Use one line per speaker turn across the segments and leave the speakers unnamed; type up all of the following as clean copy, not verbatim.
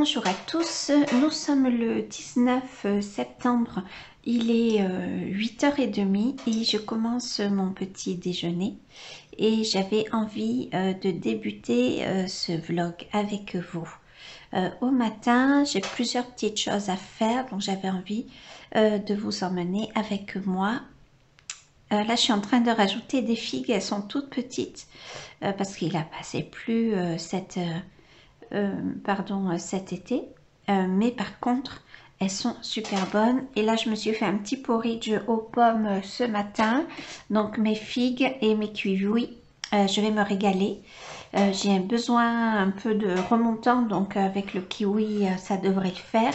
Bonjour à tous, nous sommes le 19 septembre, il est 8h30 et je commence mon petit déjeuner et j'avais envie de débuter ce vlog avec vous. Au matin, j'ai plusieurs petites choses à faire, donc j'avais envie de vous emmener avec moi. Là, je suis en train de rajouter des figues, elles sont toutes petites parce qu'il a passé plus cet été, mais par contre elles sont super bonnes. Et là je me suis fait un petit porridge aux pommes ce matin, donc mes figues et mes kiwis, je vais me régaler. J'ai besoin un peu de remontant, donc avec le kiwi ça devrait le faire.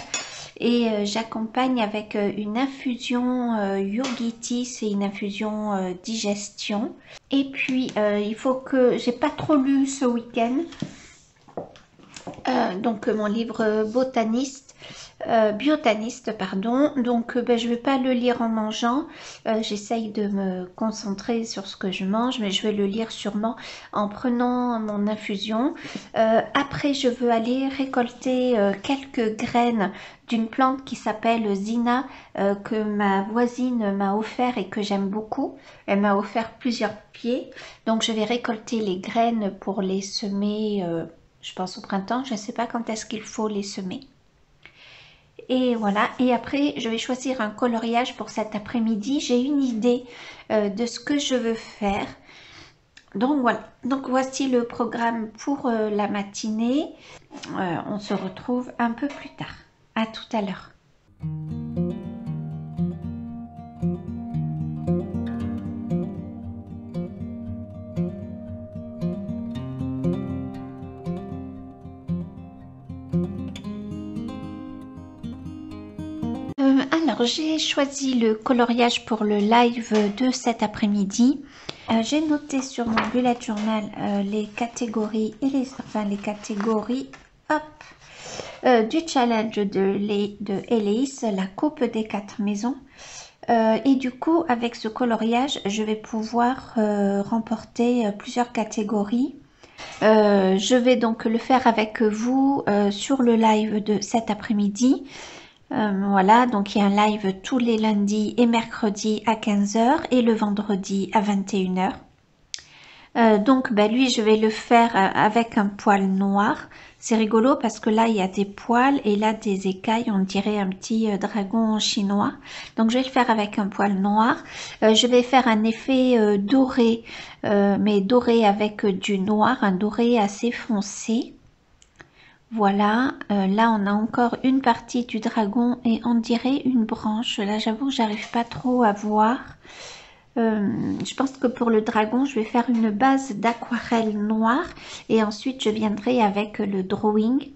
Et j'accompagne avec une infusion Yogiti, c'est une infusion digestion. Et puis il faut que, j'ai pas trop lu ce week-end, donc mon livre biotaniste, pardon. Donc je vais pas le lire en mangeant, j'essaye de me concentrer sur ce que je mange, mais je vais le lire sûrement en prenant mon infusion. Après je veux aller récolter quelques graines d'une plante qui s'appelle Zina, que ma voisine m'a offert et que j'aime beaucoup. Elle m'a offert plusieurs pieds, donc je vais récolter les graines pour les semer, je pense au printemps. Je ne sais pas quand est-ce qu'il faut les semer. Et voilà, et après je vais choisir un coloriage pour cet après-midi. J'ai une idée de ce que je veux faire. Donc voilà, donc voici le programme pour la matinée. On se retrouve un peu plus tard. À tout à l'heure. Alors j'ai choisi le coloriage pour le live de cet après-midi. J'ai noté sur mon bullet journal les catégories et les catégories du challenge de Elise, la coupe des 4 maisons. Et du coup avec ce coloriage je vais pouvoir remporter plusieurs catégories. Je vais donc le faire avec vous sur le live de cet après-midi. Voilà, donc il y a un live tous les lundis et mercredis à 15 h et le vendredi à 21 h. Donc lui je vais le faire avec un poil noir. C'est rigolo parce que là il y a des poils et là des écailles, on dirait un petit dragon chinois. Donc je vais le faire avec un poil noir. Je vais faire un effet doré, mais doré avec du noir, un doré assez foncé. Voilà, là on a encore une partie du dragon et on dirait une branche. Là j'avoue que j'arrive pas trop à voir. Je pense que pour le dragon je vais faire une base d'aquarelle noire et ensuite je viendrai avec le drawing.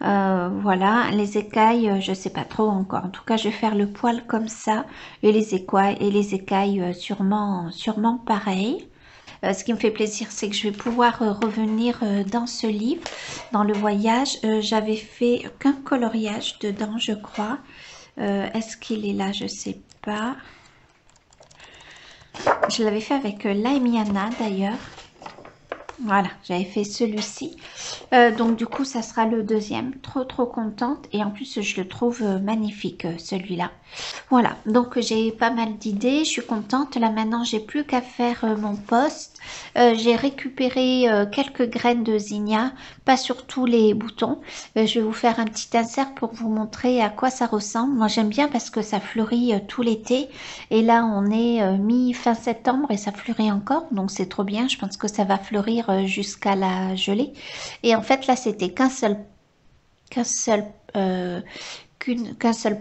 Voilà, les écailles je sais pas trop encore. En tout cas je vais faire le poil comme ça et les écailles sûrement pareil. Ce qui me fait plaisir, c'est que je vais pouvoir revenir dans ce livre, dans le voyage. J'avais fait qu'un coloriage dedans, je crois. Est-ce qu'il est là? Je sais pas. Je l'avais fait avec Laimiana d'ailleurs. Voilà, j'avais fait celui-ci. Donc du coup, ça sera le deuxième. Trop contente. Et en plus, je le trouve magnifique, celui-là. Voilà, donc j'ai pas mal d'idées. Je suis contente. Là, maintenant, j'ai plus qu'à faire mon post. J'ai récupéré quelques graines de zinnia. Pas sur tous les boutons. Je vais vous faire un petit insert pour vous montrer à quoi ça ressemble. Moi, j'aime bien parce que ça fleurit tout l'été. Et là, on est mi-fin septembre et ça fleurit encore. Donc, c'est trop bien. Je pense que ça va fleurir jusqu'à la gelée. Et en fait là c'était qu'un seul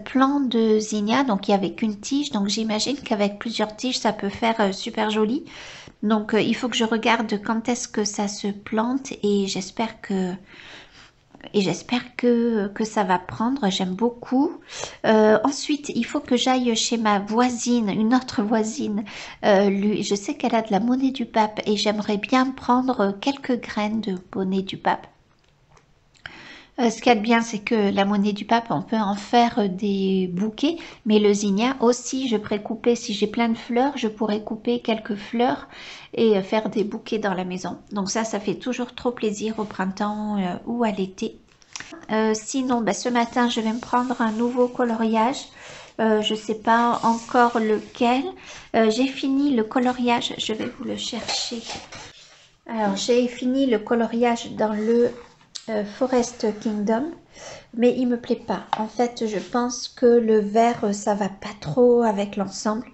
plant de zinnia, donc il n'y avait qu'une tige, donc j'imagine qu'avec plusieurs tiges ça peut faire super joli. Donc il faut que je regarde quand est-ce que ça se plante et j'espère que ça va prendre. J'aime beaucoup. Ensuite il faut que j'aille chez ma voisine, une autre voisine. Je sais qu'elle a de la monnaie du pape et j'aimerais bien prendre quelques graines de monnaie du pape. Ce qu'il y a de bien, c'est que la monnaie du pape, on peut en faire des bouquets, mais le zinnia aussi, je pourrais couper, si j'ai plein de fleurs, je pourrais couper quelques fleurs et faire des bouquets dans la maison. Donc ça fait toujours trop plaisir au printemps ou à l'été. Sinon, ce matin, je vais me prendre un nouveau coloriage. Je ne sais pas encore lequel. J'ai fini le coloriage. Je vais vous le chercher. Alors, j'ai fini le coloriage dans le Forest Kingdom. Mais il me plaît pas. En fait, je pense que le vert, ça va pas trop avec l'ensemble.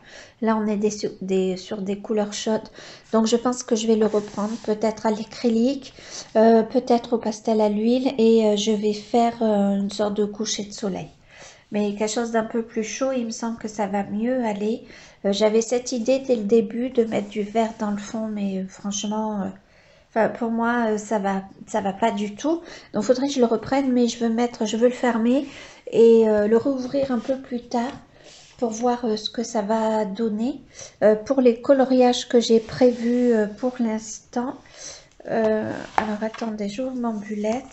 Là, on est sur des couleurs chaudes. Donc, je pense que je vais le reprendre. Peut-être à l'acrylique, peut-être au pastel à l'huile. Et je vais faire une sorte de coucher de soleil. Mais quelque chose d'un peu plus chaud, il me semble que ça va mieux aller. J'avais cette idée dès le début de mettre du vert dans le fond. Mais franchement... Enfin, pour moi, ça va pas du tout. Donc, faudrait que je le reprenne, mais je veux le fermer et le rouvrir un peu plus tard pour voir ce que ça va donner. Pour les coloriages que j'ai prévus pour l'instant, alors attendez, j'ouvre mon bullet.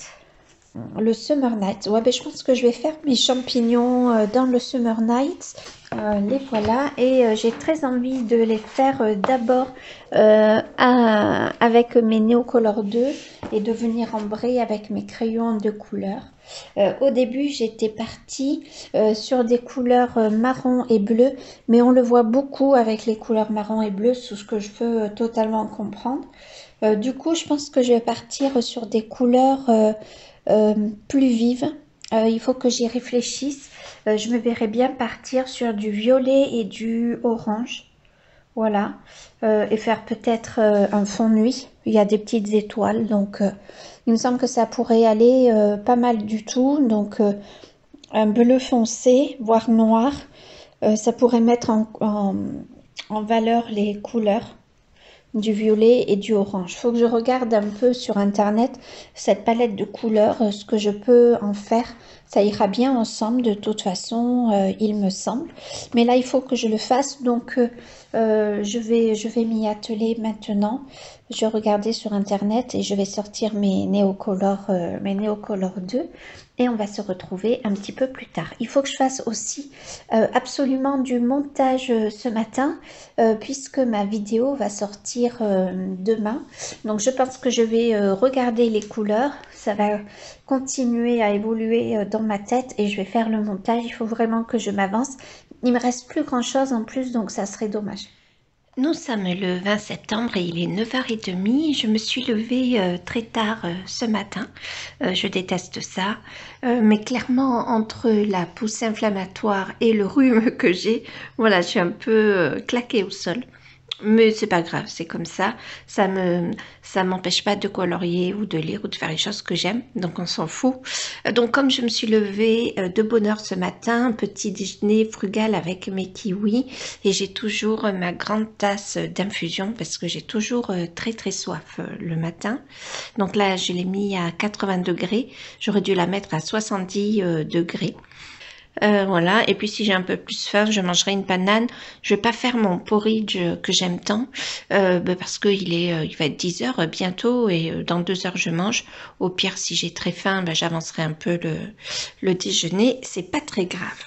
Le Summer Nights. Ouais, je pense que je vais faire mes champignons dans le Summer Nights. Les voilà. Et j'ai très envie de les faire d'abord avec mes Neocolor 2 et de venir embrer avec mes crayons de couleur. Au début, j'étais partie sur des couleurs marron et bleu, mais on le voit beaucoup avec les couleurs marron et bleu, c'est ce que je peux totalement comprendre. Du coup, je pense que je vais partir sur des couleurs plus vives. Il faut que j'y réfléchisse. Je me verrais bien partir sur du violet et du orange. Voilà. Et faire peut-être un fond nuit. Il y a des petites étoiles. Donc, il me semble que ça pourrait aller pas mal du tout. Donc, un bleu foncé, voire noir. Ça pourrait mettre en valeur les couleurs du violet et du orange. Il faut que je regarde un peu sur internet cette palette de couleurs, ce que je peux en faire. Ça ira bien ensemble de toute façon, il me semble. Mais là, il faut que je le fasse. Donc, je vais m'y atteler maintenant. Je vais regarder sur internet et je vais sortir mes Neocolor 2. Et on va se retrouver un petit peu plus tard. Il faut que je fasse aussi absolument du montage ce matin puisque ma vidéo va sortir demain. Donc je pense que je vais regarder les couleurs. Ça va continuer à évoluer dans ma tête et je vais faire le montage. Il faut vraiment que je m'avance. Il me reste plus grand chose en plus, donc ça serait dommage. Nous sommes le 20 septembre et il est 9h30. Je me suis levée très tard ce matin. Je déteste ça. Mais clairement, entre la poussée inflammatoire et le rhume que j'ai, voilà, je suis un peu claquée au sol. Mais c'est pas grave, c'est comme ça. Ça m'empêche pas de colorier ou de lire ou de faire les choses que j'aime. Donc on s'en fout. Donc comme je me suis levée de bonne heure ce matin, petit déjeuner frugal avec mes kiwis et j'ai toujours ma grande tasse d'infusion parce que j'ai toujours très très soif le matin. Donc là je l'ai mis à 80 degrés. J'aurais dû la mettre à 70 degrés. Voilà, et puis si j'ai un peu plus faim, je mangerai une banane. Je vais pas faire mon porridge que j'aime tant, parce que il va être 10 heures bientôt et dans 2 heures je mange. Au pire, si j'ai très faim, j'avancerai un peu le déjeuner. C'est pas très grave.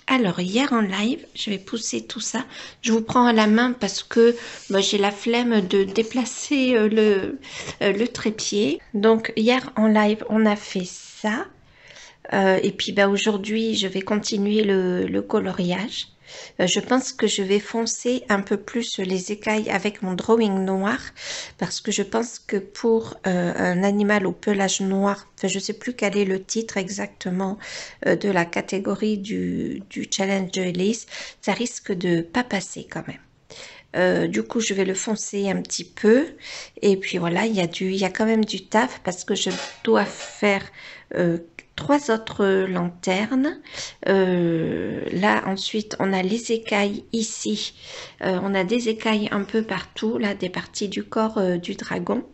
Alors, hier en live, je vais pousser tout ça. Je vous prends à la main parce que j'ai la flemme de déplacer le trépied. Donc, hier en live, on a fait ça. Et puis aujourd'hui, je vais continuer le coloriage. Je pense que je vais foncer un peu plus les écailles avec mon drawing noir parce que je pense que pour un animal au pelage noir, enfin, je ne sais plus quel est le titre exactement de la catégorie du challenge de Elise, ça risque de pas passer quand même. Du coup, je vais le foncer un petit peu. Et puis voilà, il y a quand même du taf parce que je dois faire 3 autres lanternes. Là, ensuite, on a les écailles ici. On a des écailles un peu partout, là, des parties du corps du dragon.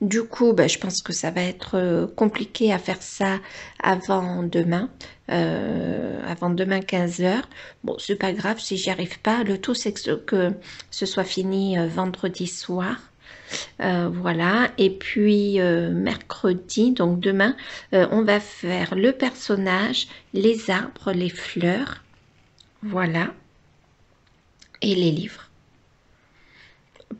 Du coup, je pense que ça va être compliqué à faire ça avant demain 15 h. Bon, c'est pas grave si j'y arrive pas. Le tout, c'est que ce soit fini vendredi soir. Voilà, et puis mercredi, donc demain, on va faire le personnage, les arbres, les fleurs, voilà, et les livres.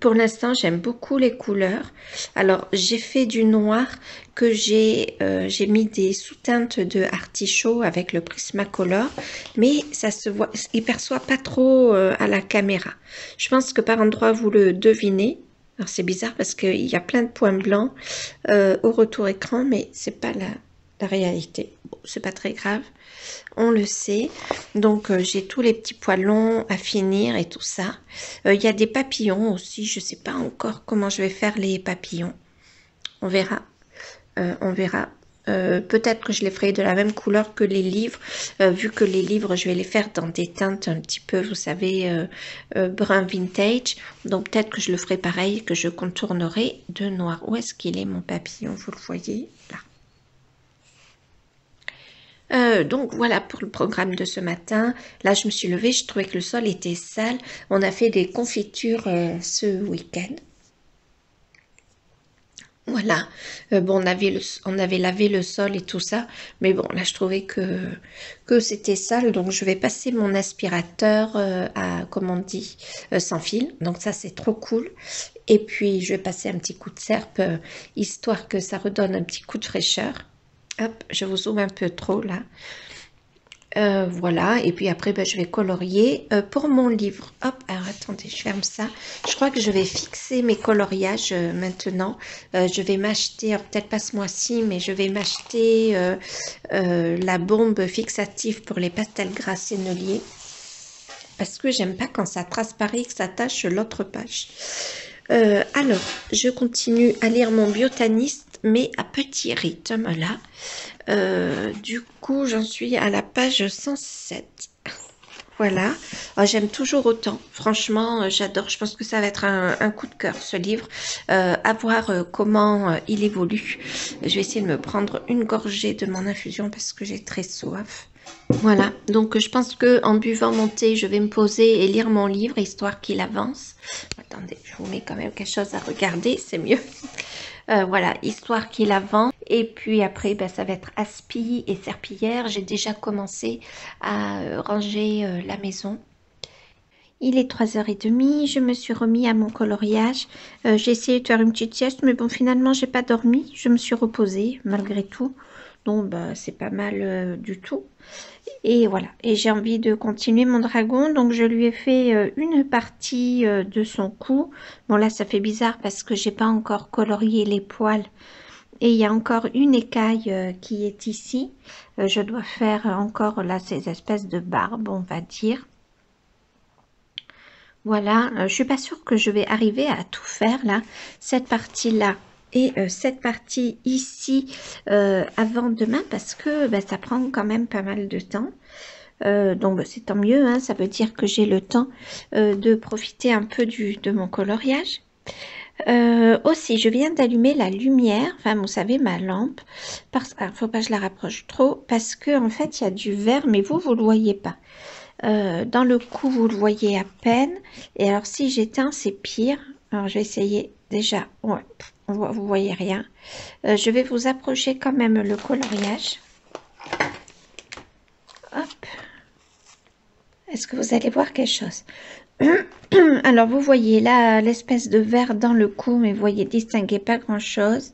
pour l'instant, j'aime beaucoup les couleurs. Alors, j'ai fait du noir que j'ai mis des sous-teintes de artichaut avec le Prismacolor, mais ça se voit, il perçoit pas trop à la caméra. Je pense que par endroits, vous le devinez. Alors, c'est bizarre parce qu'il y a plein de points blancs au retour écran, mais c'est pas la réalité. Bon, c'est pas très grave. On le sait. Donc, j'ai tous les petits poils longs à finir et tout ça. Il y a des papillons aussi. Je ne sais pas encore comment je vais faire les papillons. On verra. On verra. Peut-être que je les ferai de la même couleur que les livres. Vu que les livres, je vais les faire dans des teintes un petit peu, vous savez, brun vintage. Donc, peut-être que je le ferai pareil, que je contournerai de noir. Où est-ce qu'il est, mon papillon? Vous le voyez là. Donc voilà pour le programme de ce matin. Là, je me suis levée, je trouvais que le sol était sale. On a fait des confitures ce week-end. Voilà. Bon, on avait lavé le sol et tout ça. Mais bon, là, je trouvais que c'était sale. Donc, je vais passer mon aspirateur à, comme on dit, sans fil. Donc, ça, c'est trop cool. Et puis, je vais passer un petit coup de serpe, histoire que ça redonne un petit coup de fraîcheur. Hop, je vous zoome un peu trop là. Voilà, et puis après, ben, je vais colorier pour mon livre. Hop, alors attendez, je ferme ça. Je crois que je vais fixer mes coloriages maintenant. Je vais m'acheter, peut-être pas ce mois-ci, mais je vais m'acheter la bombe fixative pour les pastels gras senneliers. Parce que j'aime pas quand ça transparaît, que ça tache l'autre page. Alors, je continue à lire mon Biotaniste, mais à petit rythme, là. Du coup, j'en suis à la page 107. Voilà. J'aime toujours autant. Franchement, j'adore. Je pense que ça va être un coup de cœur, ce livre. À voir comment il évolue. Je vais essayer de me prendre une gorgée de mon infusion parce que j'ai très soif. Voilà, donc je pense que en buvant mon thé, je vais me poser et lire mon livre, histoire qu'il avance. Attendez, je vous mets quand même quelque chose à regarder, c'est mieux. Voilà, histoire qu'il avance. Et puis après, ben, ça va être aspi et serpillière. J'ai déjà commencé à ranger la maison. Il est 3h30, je me suis remis à mon coloriage. J'ai essayé de faire une petite sieste, mais bon, finalement, j'ai pas dormi. Je me suis reposée, malgré tout. Donc, bah, c'est pas mal du tout. Et voilà, et j'ai envie de continuer mon dragon, donc je lui ai fait une partie de son cou. Bon là ça fait bizarre parce que j'ai pas encore colorié les poils. Et il y a encore une écaille qui est ici. Je dois faire encore là ces espèces de barbes, on va dire. Voilà, je suis pas sûre que je vais arriver à tout faire là. Cette partie-là et cette partie ici avant demain parce que ben, ça prend quand même pas mal de temps. Donc c'est tant mieux, hein, ça veut dire que j'ai le temps de profiter un peu de mon coloriage. Aussi, je viens d'allumer la lumière, enfin vous savez ma lampe, parce qu'il ne faut pas que je la rapproche trop, parce que en fait il y a du vert, mais vous le voyez pas. Dans le cou, vous le voyez à peine, et alors si j'éteins, c'est pire. Alors je vais essayer déjà, ouais, vous voyez rien. Je vais vous approcher quand même le coloriage. Hop. Est-ce que vous allez voir quelque chose? Alors, vous voyez là l'espèce de vert dans le cou, mais vous voyez distinguer pas grand-chose.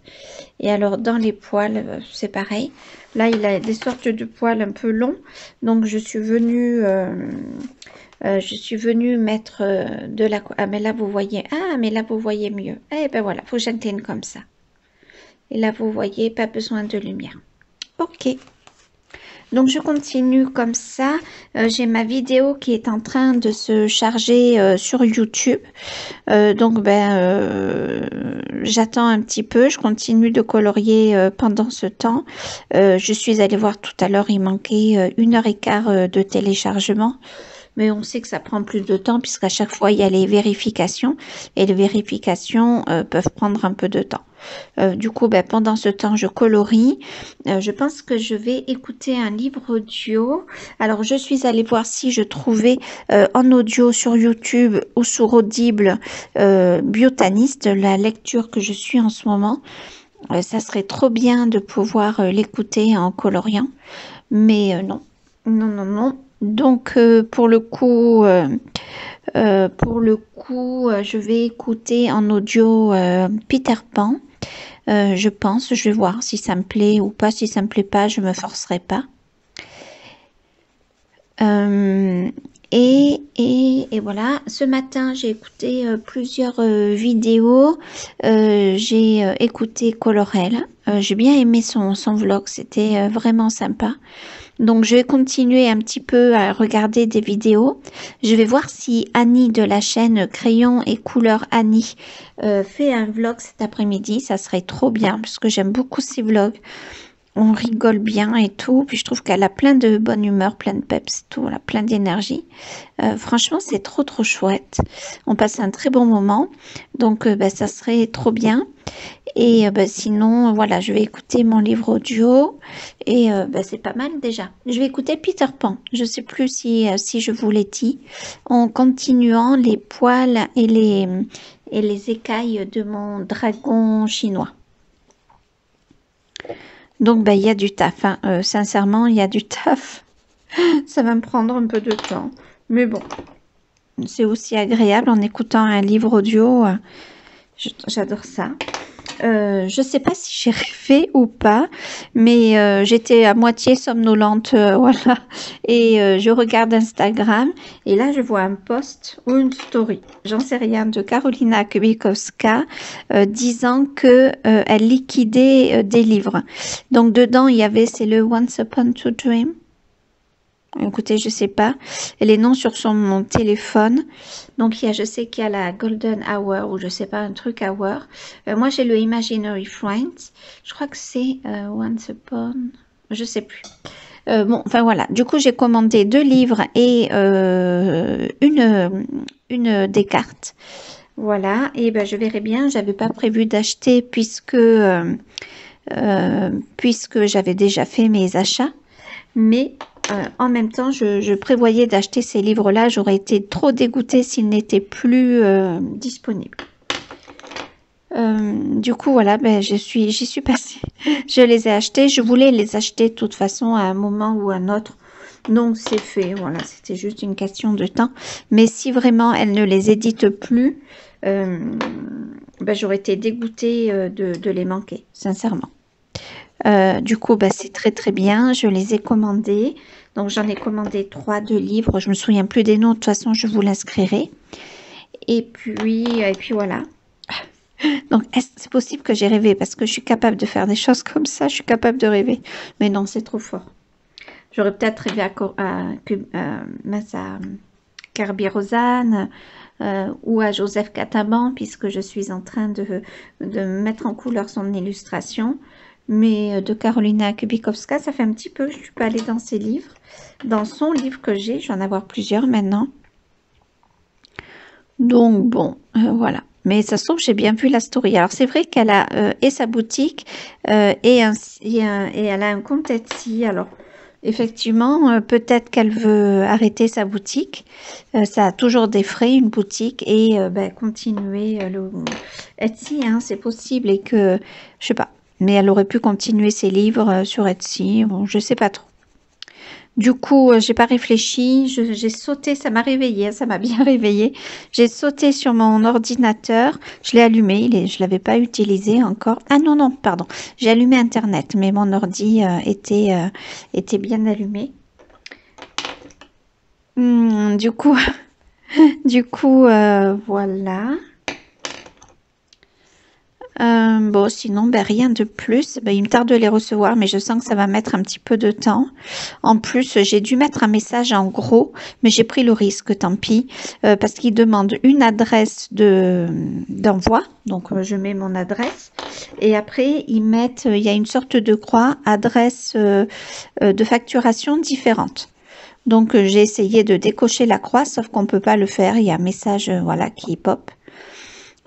Et alors, dans les poils, c'est pareil. Là, il a des sortes de poils un peu longs. Donc, je suis venue mettre de la... Ah, mais là, vous voyez... Ah, mais là, vous voyez mieux. Eh ben voilà, faut que j'incline comme ça. Et là, vous voyez, pas besoin de lumière. Ok. Donc je continue comme ça. J'ai ma vidéo qui est en train de se charger sur YouTube. Donc j'attends un petit peu. Je continue de colorier pendant ce temps. Je suis allée voir tout à l'heure, il manquait 1h15 de téléchargement. Mais on sait que ça prend plus de temps puisqu'à chaque fois, il y a les vérifications. Et les vérifications peuvent prendre un peu de temps. Du coup, pendant ce temps, je colorie. Je pense que je vais écouter un livre audio. Alors, je suis allée voir si je trouvais en audio sur YouTube ou sur Audible Biotaniste, la lecture que je suis en ce moment. Ça serait trop bien de pouvoir l'écouter en coloriant. Mais non, non, non, non. Donc pour le coup, je vais écouter en audio Peter Pan. Je pense, je vais voir si ça me plaît ou pas. Si ça me plaît pas, je me forcerai pas. Et voilà, ce matin j'ai écouté plusieurs vidéos. J'ai écouté Colorel. J'ai bien aimé son vlog, c'était vraiment sympa. Donc je vais continuer un petit peu à regarder des vidéos. Je vais voir si Annie de la chaîne Crayon et Couleur Annie fait un vlog cet après-midi. Ça serait trop bien parce que j'aime beaucoup ses vlogs. On rigole bien et tout. Puis je trouve qu'elle a plein de bonne humeur, plein de peps, tout, elle a plein d'énergie. Franchement, c'est trop chouette. On passe un très bon moment. Donc ça serait trop bien. Et sinon, voilà, je vais écouter mon livre audio et c'est pas mal déjà. Je vais écouter Peter Pan. Je sais plus si je vous l'ai dit. En continuant les poils et les écailles de mon dragon chinois. Donc, il y a du taf. Hein. Sincèrement, il y a du taf. Ça va me prendre un peu de temps. Mais bon, c'est aussi agréable en écoutant un livre audio. J'adore ça. Je sais pas si j'ai rêvé ou pas, mais j'étais à moitié somnolente, voilà. Et je regarde Instagram et là je vois un post ou une story, j'en sais rien, de Karolina Kubikowska disant que elle liquidait des livres. Donc dedans il y avait, c'est le Once Upon a Dream. Écoutez, je sais pas. Et les noms sur mon téléphone. Donc, je sais qu'il y a la Golden Hour ou je sais pas, un truc Hour. Moi, j'ai le Imaginary Friends. Je crois que c'est Once Upon... Je sais plus. Bon, enfin voilà. Du coup, j'ai commandé 2 livres et une des cartes. Voilà. Et je verrai bien. J'avais pas prévu d'acheter puisque j'avais déjà fait mes achats. Mais en même temps, je prévoyais d'acheter ces livres-là. J'aurais été trop dégoûtée s'ils n'étaient plus disponibles. Du coup, voilà, j'y suis passée. Je les ai achetés. Je voulais les acheter de toute façon à un moment ou à un autre. Donc, c'est fait. Voilà, c'était juste une question de temps. Mais si vraiment elle ne les édite plus, j'aurais été dégoûtée de les manquer, sincèrement. Du coup, c'est très bien. Je les ai commandés. Donc, j'en ai commandé 3 de livres. Je me souviens plus des noms. De toute façon, je vous l'inscrirai. Et puis voilà. Donc, c'est possible que j'ai rêvé parce que je suis capable de faire des choses comme ça. Je suis capable de rêver. Mais non, c'est trop fort. J'aurais peut-être rêvé à Carby Rosanne ou à Joseph Cataban puisque je suis en train de mettre en couleur son illustration. Mais de Karolina Kubikowska, ça fait un petit peu que je ne suis pas allée dans ses livres. Dans son livre que j'ai, je vais en avoir plusieurs maintenant. Donc bon, voilà. Mais ça se trouve, j'ai bien vu la story. Alors c'est vrai qu'elle a et sa boutique et elle a un compte Etsy. Alors effectivement, peut-être qu'elle veut arrêter sa boutique. Ça a toujours des frais, une boutique, et continuer le Etsy, hein, c'est possible. Et que, je sais pas, mais elle aurait pu continuer ses livres sur Etsy. Bon, je sais pas trop. Du coup, j'ai pas réfléchi, j'ai sauté, ça m'a réveillée, ça m'a bien réveillée. J'ai sauté sur mon ordinateur, je l'ai allumé, je l'avais pas utilisé encore. Ah non, pardon, j'ai allumé Internet, mais mon ordi était bien allumé. Du coup, voilà. Bon, sinon, rien de plus. Il me tarde de les recevoir, mais je sens que ça va mettre un petit peu de temps. En plus, j'ai dû mettre un message en gros, mais j'ai pris le risque, tant pis, parce qu'ils demandent une adresse d'envoi. Donc, je mets mon adresse. Et après, ils mettent, il y a une sorte de croix, adresse de facturation différente. Donc, j'ai essayé de décocher la croix, sauf qu'on ne peut pas le faire. Il y a un message voilà, qui pop.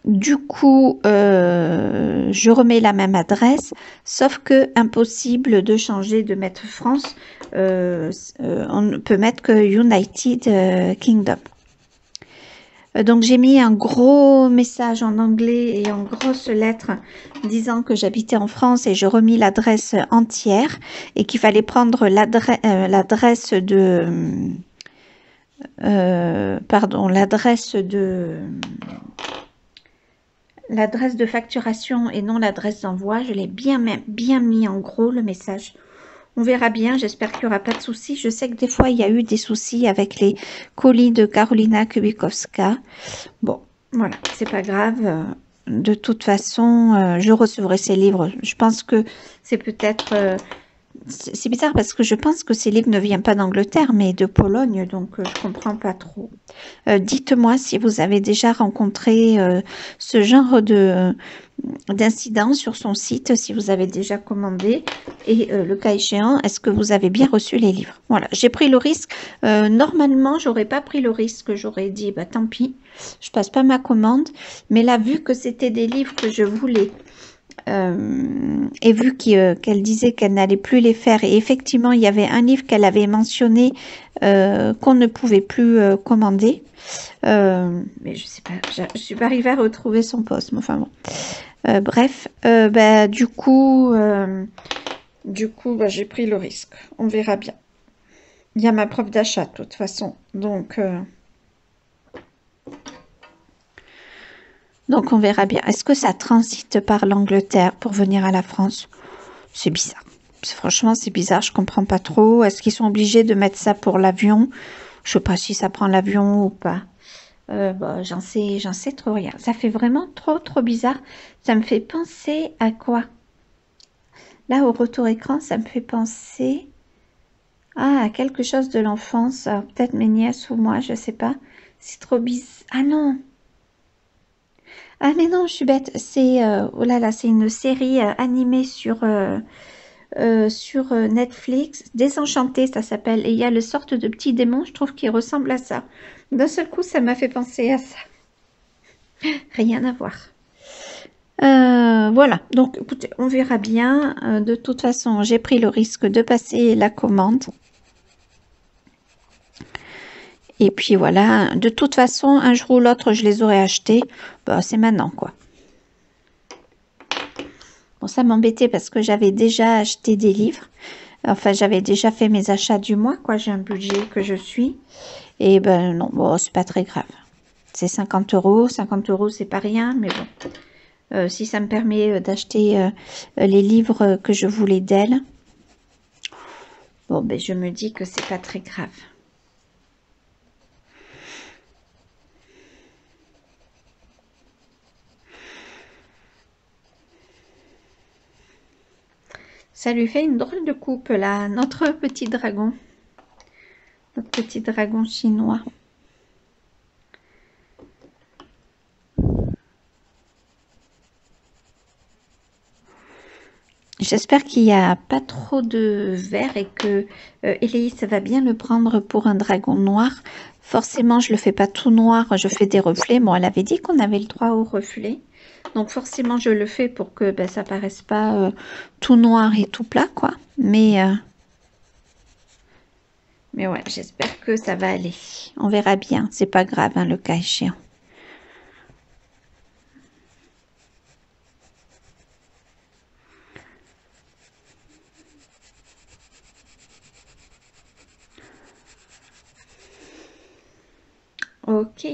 Du coup, je remets la même adresse, sauf que impossible de changer, de mettre France. On ne peut mettre que United Kingdom. Donc, j'ai mis un gros message en anglais et en grosses lettres disant que j'habitais en France et je remis l'adresse entière et qu'il fallait prendre l'adresse pardon, l'adresse de facturation et non l'adresse d'envoi. Je l'ai bien mis en gros le message. On verra bien, j'espère qu'il n'y aura pas de soucis. Je sais que des fois, il y a eu des soucis avec les colis de Karolina Kubikowska. Bon, voilà, c'est pas grave. De toute façon, je recevrai ces livres. Je pense que c'est peut-être... c'est bizarre parce que je pense que ces livres ne viennent pas d'Angleterre, mais de Pologne, donc je comprends pas trop. Dites-moi si vous avez déjà rencontré ce genre d'incident sur son site, si vous avez déjà commandé, et le cas échéant, est-ce que vous avez bien reçu les livres? Voilà, j'ai pris le risque. Normalement, j'aurais pas pris le risque, j'aurais dit, bah tant pis, je passe pas ma commande, mais là, vu que c'était des livres que je voulais, et vu qu'elle disait qu'elle n'allait plus les faire, et effectivement il y avait un livre qu'elle avait mentionné qu'on ne pouvait plus commander, mais je sais pas, je suis pas arrivée à retrouver son poste, mais enfin bon, bref, bah, du coup bah, j'ai pris le risque, on verra bien. Il y a ma preuve d'achat de toute façon, donc on verra bien. Est-ce que ça transite par l'Angleterre pour venir à la France? C'est bizarre. Franchement, c'est bizarre. Je comprends pas trop. Est-ce qu'ils sont obligés de mettre ça pour l'avion? Je sais pas si ça prend l'avion ou pas. Bah, j'en sais trop rien. Ça fait vraiment trop bizarre. Ça me fait penser à quoi? Là, au retour écran, ça me fait penser à quelque chose de l'enfance. Peut-être mes nièces ou moi, je sais pas. C'est trop bizarre. Ah non! Ah mais non, je suis bête, c'est oh là là, c'est une série animée sur Netflix, Désenchanté ça s'appelle, et il y a le sorte de petit démon, je trouve, qui ressemble à ça. D'un seul coup, ça m'a fait penser à ça. Rien à voir. Voilà, donc écoutez, on verra bien. De toute façon, j'ai pris le risque de passer la commande. Et puis voilà, de toute façon, un jour ou l'autre, je les aurais achetés. Bah, c'est maintenant, quoi. Bon, ça m'embêtait parce que j'avais déjà acheté des livres. Enfin, j'avais déjà fait mes achats du mois, quoi. J'ai un budget que je suis. Et ben non, bon, c'est pas très grave. C'est 50 euros. 50 euros, c'est pas rien, mais bon. Si ça me permet d'acheter les livres que je voulais d'elle, bon, ben je me dis que c'est pas très grave. Ça lui fait une drôle de coupe, là, notre petit dragon. Notre petit dragon chinois. J'espère qu'il n'y a pas trop de vert et que Héloïse va bien le prendre pour un dragon noir. Forcément, je le fais pas tout noir, je fais des reflets. Bon, elle avait dit qu'on avait le droit aux reflets. Donc forcément, je le fais pour que ben, ça paraisse pas tout noir et tout plat, quoi. Mais ouais, j'espère que ça va aller. On verra bien, c'est pas grave, hein, le cas échéant. Ok.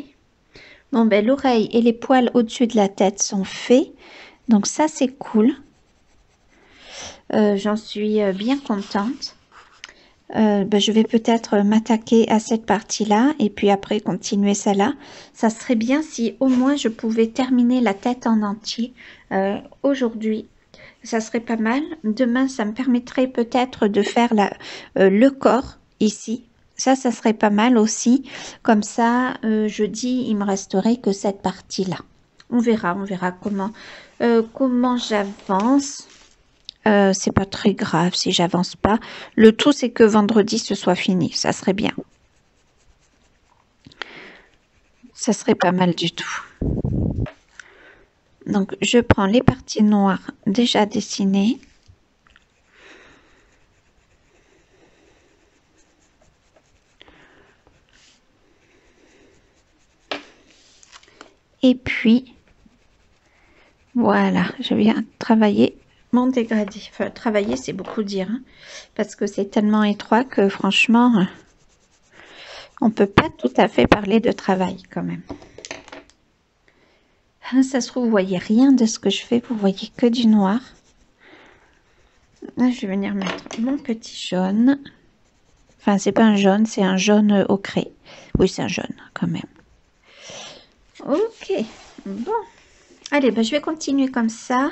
Bon, ben l'oreille et les poils au-dessus de la tête sont faits. Donc ça, c'est cool. J'en suis bien contente. Ben, je vais peut-être m'attaquer à cette partie-là et puis après continuer celle-là. Ça serait bien si au moins je pouvais terminer la tête en entier aujourd'hui. Ça serait pas mal. Demain, ça me permettrait peut-être de faire le corps ici. Ça serait pas mal aussi. Comme ça, jeudi, il me resterait que cette partie-là. On verra comment j'avance. C'est pas très grave si j'avance pas. Le tout, c'est que vendredi, ce soit fini. Ça serait bien. Ça serait pas mal du tout. Donc, je prends les parties noires déjà dessinées. Et puis, voilà, je viens travailler mon dégradé. Enfin, travailler, c'est beaucoup dire, hein, parce que c'est tellement étroit que franchement, On peut pas tout à fait parler de travail quand même. Ça se trouve, vous voyez rien de ce que je fais, vous voyez que du noir. Là, je vais venir mettre mon petit jaune. Enfin, c'est pas un jaune, c'est un jaune ocré. Oui, c'est un jaune quand même. Ok, bon. Allez, ben, je vais continuer comme ça.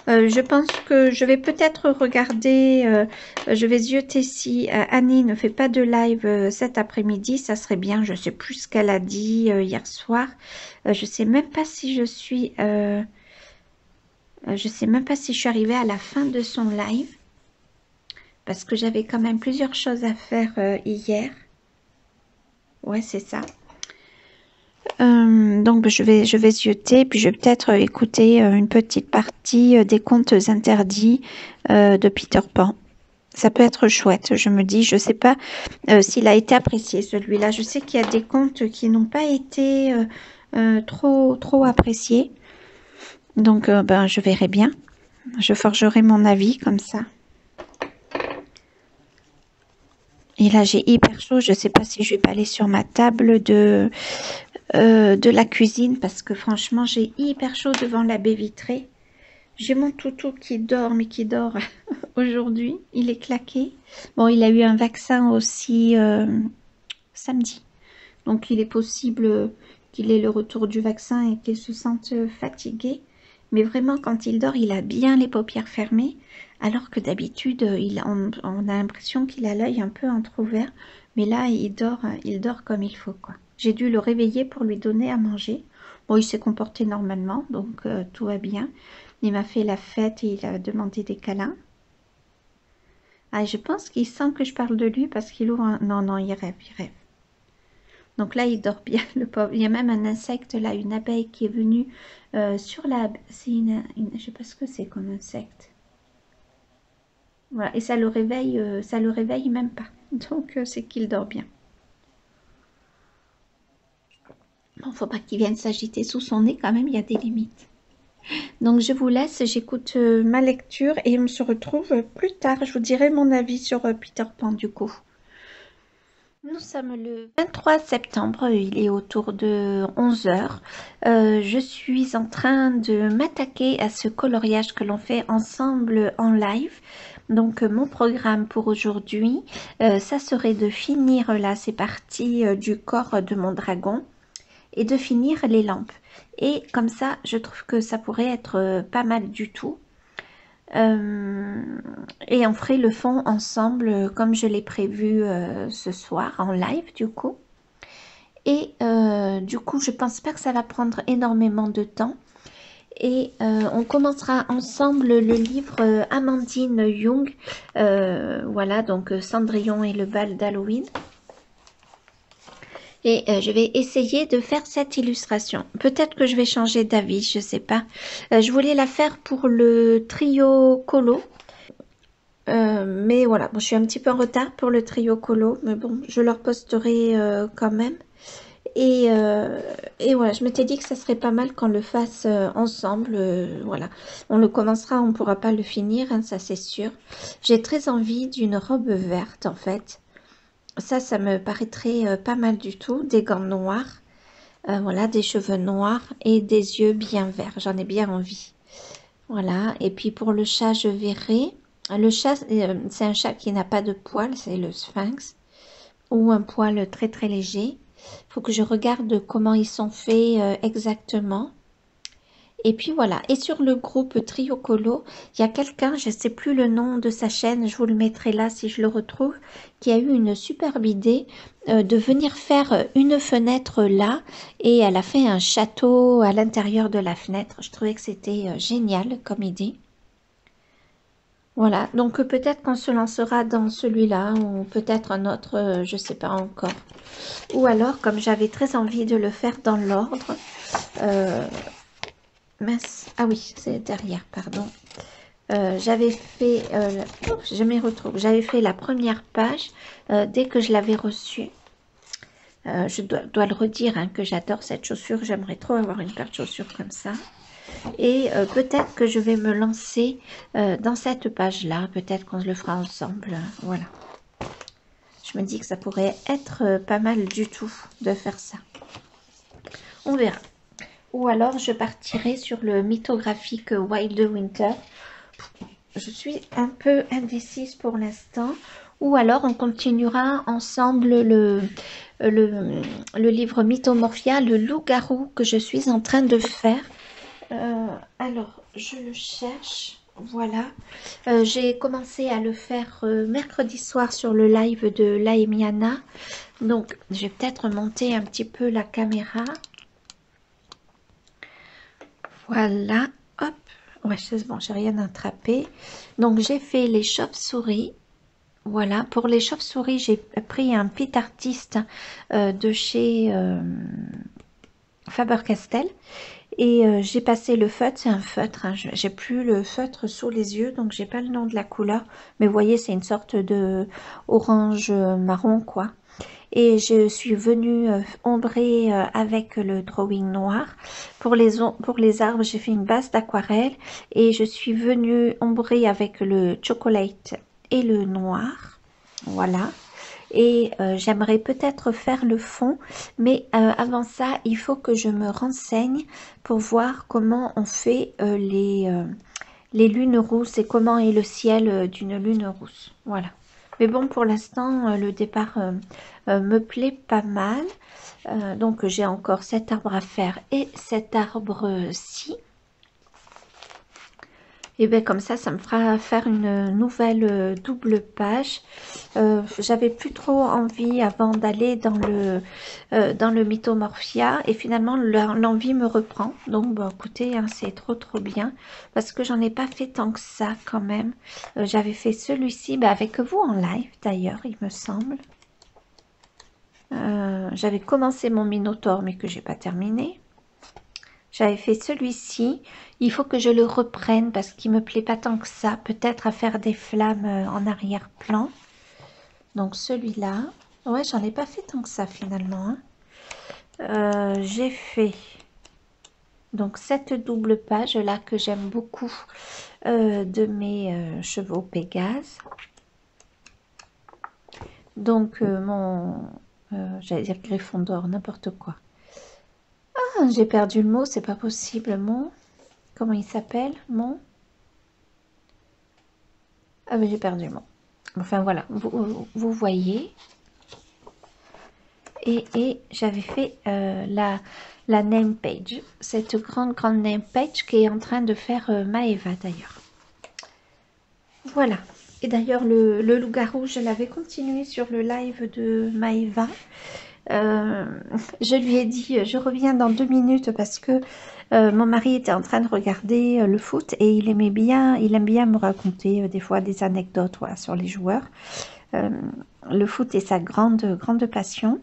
Je pense que je vais peut-être regarder, je vais zioter si Annie ne fait pas de live cet après-midi. Ça serait bien, je sais plus ce qu'elle a dit hier soir. Je sais même pas si je suis... je sais même pas si je suis arrivée à la fin de son live. Parce que j'avais quand même plusieurs choses à faire hier. Ouais, c'est ça. Donc je vais zioter, puis je vais peut-être écouter une petite partie des contes interdits de Peter Pan. Ça peut être chouette, je me dis, je sais pas s'il a été apprécié celui-là. Je sais qu'il y a des contes qui n'ont pas été trop appréciés. Donc ben je verrai bien. Je forgerai mon avis comme ça. Et là j'ai hyper chaud, je sais pas si je vais pas aller sur ma table de la cuisine parce que franchement j'ai hyper chaud devant la baie vitrée. J'ai mon toutou qui dort, mais qui dort aujourd'hui, il est claqué. Bon, il a eu un vaccin aussi samedi, donc il est possible qu'il ait le retour du vaccin et qu'il se sente fatigué. Mais vraiment, quand il dort, il a bien les paupières fermées, alors que d'habitude, on a l'impression qu'il a l'œil un peu entrouvert. Mais là, il dort comme il faut, quoi. J'ai dû le réveiller pour lui donner à manger. Bon, il s'est comporté normalement, donc tout va bien. Il m'a fait la fête et il a demandé des câlins. Ah, je pense qu'il sent que je parle de lui parce qu'il ouvre un... Non, non, il rêve, il rêve. Donc là, il dort bien, le pauvre. Il y a même un insecte là, une abeille qui est venue sur la... C'est je sais pas ce que c'est comme insecte. Voilà, et ça le réveille même pas. Donc c'est qu'il dort bien. Bon, faut pas qu'il vienne s'agiter sous son nez quand même, il y a des limites. Donc je vous laisse, j'écoute ma lecture et on se retrouve plus tard. Je vous dirai mon avis sur Peter Pan du coup. Nous sommes le 23 septembre, il est autour de 11 heures. Je suis en train de m'attaquer à ce coloriage que l'on fait ensemble en live. Donc mon programme pour aujourd'hui, ça serait de finir là, c'est parti du corps de mon dragon et de finir les lampes. Et comme ça, je trouve que ça pourrait être pas mal du tout. Et on ferait le fond ensemble comme je l'ai prévu ce soir en live du coup. Et du coup, je pense pas que ça va prendre énormément de temps. Et on commencera ensemble le livre Amandine Young. Voilà, donc Cendrillon et le bal d'Halloween. Et je vais essayer de faire cette illustration. Peut-être que je vais changer d'avis, je sais pas. Je voulais la faire pour le trio colo. Mais voilà, bon, je suis un petit peu en retard pour le trio colo. Mais bon, je leur posterai quand même. Et voilà, je m'étais dit que ça serait pas mal qu'on le fasse ensemble. Voilà, on le commencera, on pourra pas le finir, hein, ça c'est sûr. J'ai très envie d'une robe verte en fait. Ça me paraîtrait pas mal du tout. Des gants noirs, voilà, des cheveux noirs et des yeux bien verts. J'en ai bien envie. Voilà, et puis pour le chat, je verrai. Le chat, c'est un chat qui n'a pas de poils, c'est le sphinx. Ou un poil très très léger. Il faut que je regarde comment ils sont faits exactement. Et puis voilà, et sur le groupe Trio Colo, il y a quelqu'un, je ne sais plus le nom de sa chaîne, je vous le mettrai là si je le retrouve, qui a eu une superbe idée de venir faire une fenêtre là, et elle a fait un château à l'intérieur de la fenêtre. Je trouvais que c'était génial comme idée. Voilà, donc peut-être qu'on se lancera dans celui-là, ou peut-être un autre, je ne sais pas encore. Ou alors, comme j'avais très envie de le faire dans l'ordre, mince, ah oui, c'est derrière, pardon. J'avais fait, je m'y retrouve, j'avais fait la première page dès que je l'avais reçue. Je dois le redire hein, que j'adore cette chaussure, j'aimerais trop avoir une paire de chaussures comme ça. Et peut-être que je vais me lancer dans cette page-là, peut-être qu'on le fera ensemble, voilà. Je me dis que ça pourrait être pas mal du tout de faire ça. On verra. Ou alors je partirai sur le mythographique Wild Winter. Je suis un peu indécise pour l'instant. Ou alors on continuera ensemble le livre Mythomorphia, le loup-garou que je suis en train de faire. Alors, je le cherche. Voilà. J'ai commencé à le faire mercredi soir sur le live de Laemiana. Donc, je vais peut-être monter un petit peu la caméra. Voilà. Hop. Ouais, c'est bon, j'ai rien attrapé. Donc, j'ai fait les chauves-souris. Voilà. Pour les chauves-souris, j'ai pris un petit artiste de chez Faber-Castell. Et j'ai passé le feutre, c'est un feutre, hein. J'ai plus le feutre sous les yeux, donc j'ai pas le nom de la couleur. Mais vous voyez, c'est une sorte de orange marron, quoi. Et je suis venue ombrer avec le drawing noir. Pour les arbres, j'ai fait une base d'aquarelle. Et je suis venue ombrer avec le chocolate et le noir. Voilà. Et j'aimerais peut-être faire le fond, mais avant ça, il faut que je me renseigne pour voir comment on fait les lunes rousses et comment est le ciel d'une lune rousse. Voilà. Mais bon, pour l'instant, le départ me plaît pas mal. Donc, j'ai encore cet arbre à faire et cet arbre-ci. Et bien comme ça me fera faire une nouvelle double page. J'avais plus trop envie avant d'aller dans le Mythomorphia et finalement l'envie me reprend. Donc bon, écoutez, hein, c'est trop bien parce que j'en ai pas fait tant que ça quand même. J'avais fait celui-ci avec vous en live d'ailleurs, il me semble. J'avais commencé mon Minotaure mais que j'ai pas terminé. J'avais fait celui-ci. Il faut que je le reprenne parce qu'il me plaît pas tant que ça. Peut-être à faire des flammes en arrière-plan. Donc celui-là. Ouais, j'en ai pas fait tant que ça finalement. Hein. J'ai fait donc cette double page là que j'aime beaucoup de mes chevaux Pégase. Donc j'allais dire Gryffondor, n'importe quoi. Ah, j'ai perdu le mot, c'est pas possible. Comment il s'appelle? Ah, mais j'ai perdu le mot. Enfin voilà, vous voyez. Et j'avais fait la name page, cette grande name page qui est en train de faire Maëva d'ailleurs. Voilà. Et d'ailleurs le loup-garou, je l'avais continué sur le live de Maëva. Je lui ai dit je reviens dans 2 minutes parce que mon mari était en train de regarder le foot et il aime bien me raconter des fois des anecdotes voilà, sur les joueurs. Le foot est sa grande passion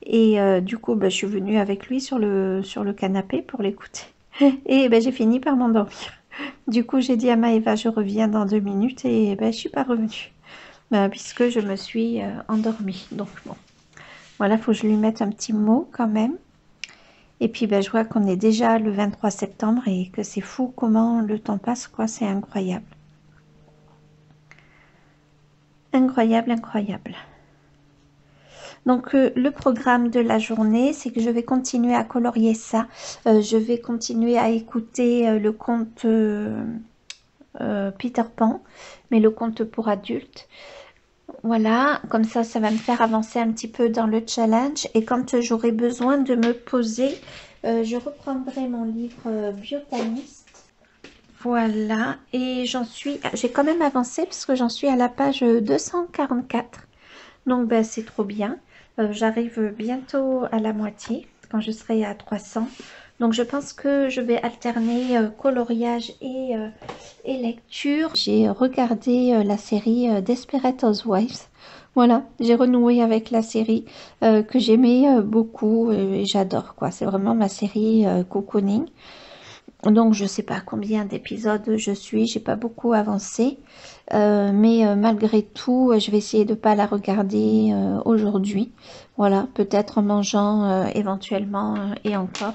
et du coup je suis venue avec lui sur le canapé pour l'écouter et j'ai fini par m'endormir. Du coup j'ai dit à Maëva je reviens dans 2 minutes et je suis pas revenue puisque je me suis endormie. Donc bon. Voilà, il faut que je lui mette un petit mot quand même. Et puis, je vois qu'on est déjà le 23 septembre et que c'est fou comment le temps passe, quoi. C'est incroyable. Incroyable. Donc, le programme de la journée, c'est que je vais continuer à colorier ça. Je vais continuer à écouter le conte Peter Pan, mais le conte pour adultes. Voilà, comme ça va me faire avancer un petit peu dans le challenge. Et quand j'aurai besoin de me poser, je reprendrai mon livre Biotaniste. Voilà, et j'ai quand même avancé parce que j'en suis à la page 244. Donc, c'est trop bien. J'arrive bientôt à la moitié quand je serai à 300. Donc, je pense que je vais alterner coloriage et lecture. J'ai regardé la série Desperate Housewives. Voilà, j'ai renoué avec la série que j'aimais beaucoup et j'adore, quoi. C'est vraiment ma série cocooning. Donc, je sais pas combien d'épisodes je suis. J'ai pas beaucoup avancé. Mais malgré tout, je vais essayer de pas la regarder aujourd'hui. Voilà, peut-être en mangeant éventuellement et encore.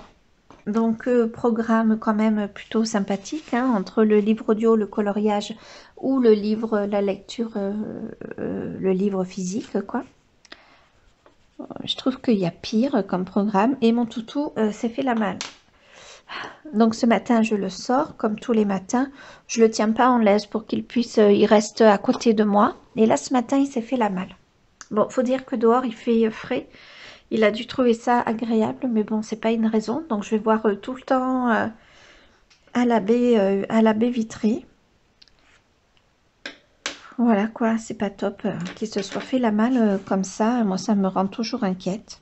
Donc, programme quand même plutôt sympathique, hein, entre le livre audio, le coloriage ou le livre, la lecture, le livre physique, quoi. Je trouve qu'il y a pire comme programme. Et mon toutou s'est fait la malle. Donc ce matin, je le sors comme tous les matins. Je le tiens pas en laisse pour qu'il puisse, il reste à côté de moi. Et là, ce matin, il s'est fait la malle. Bon, faut dire que dehors, il fait frais. Il a dû trouver ça agréable, mais bon, c'est pas une raison. Donc je vais voir tout le temps à la baie vitrée. Voilà quoi, c'est pas top qu'il se soit fait la malle comme ça. Moi, ça me rend toujours inquiète.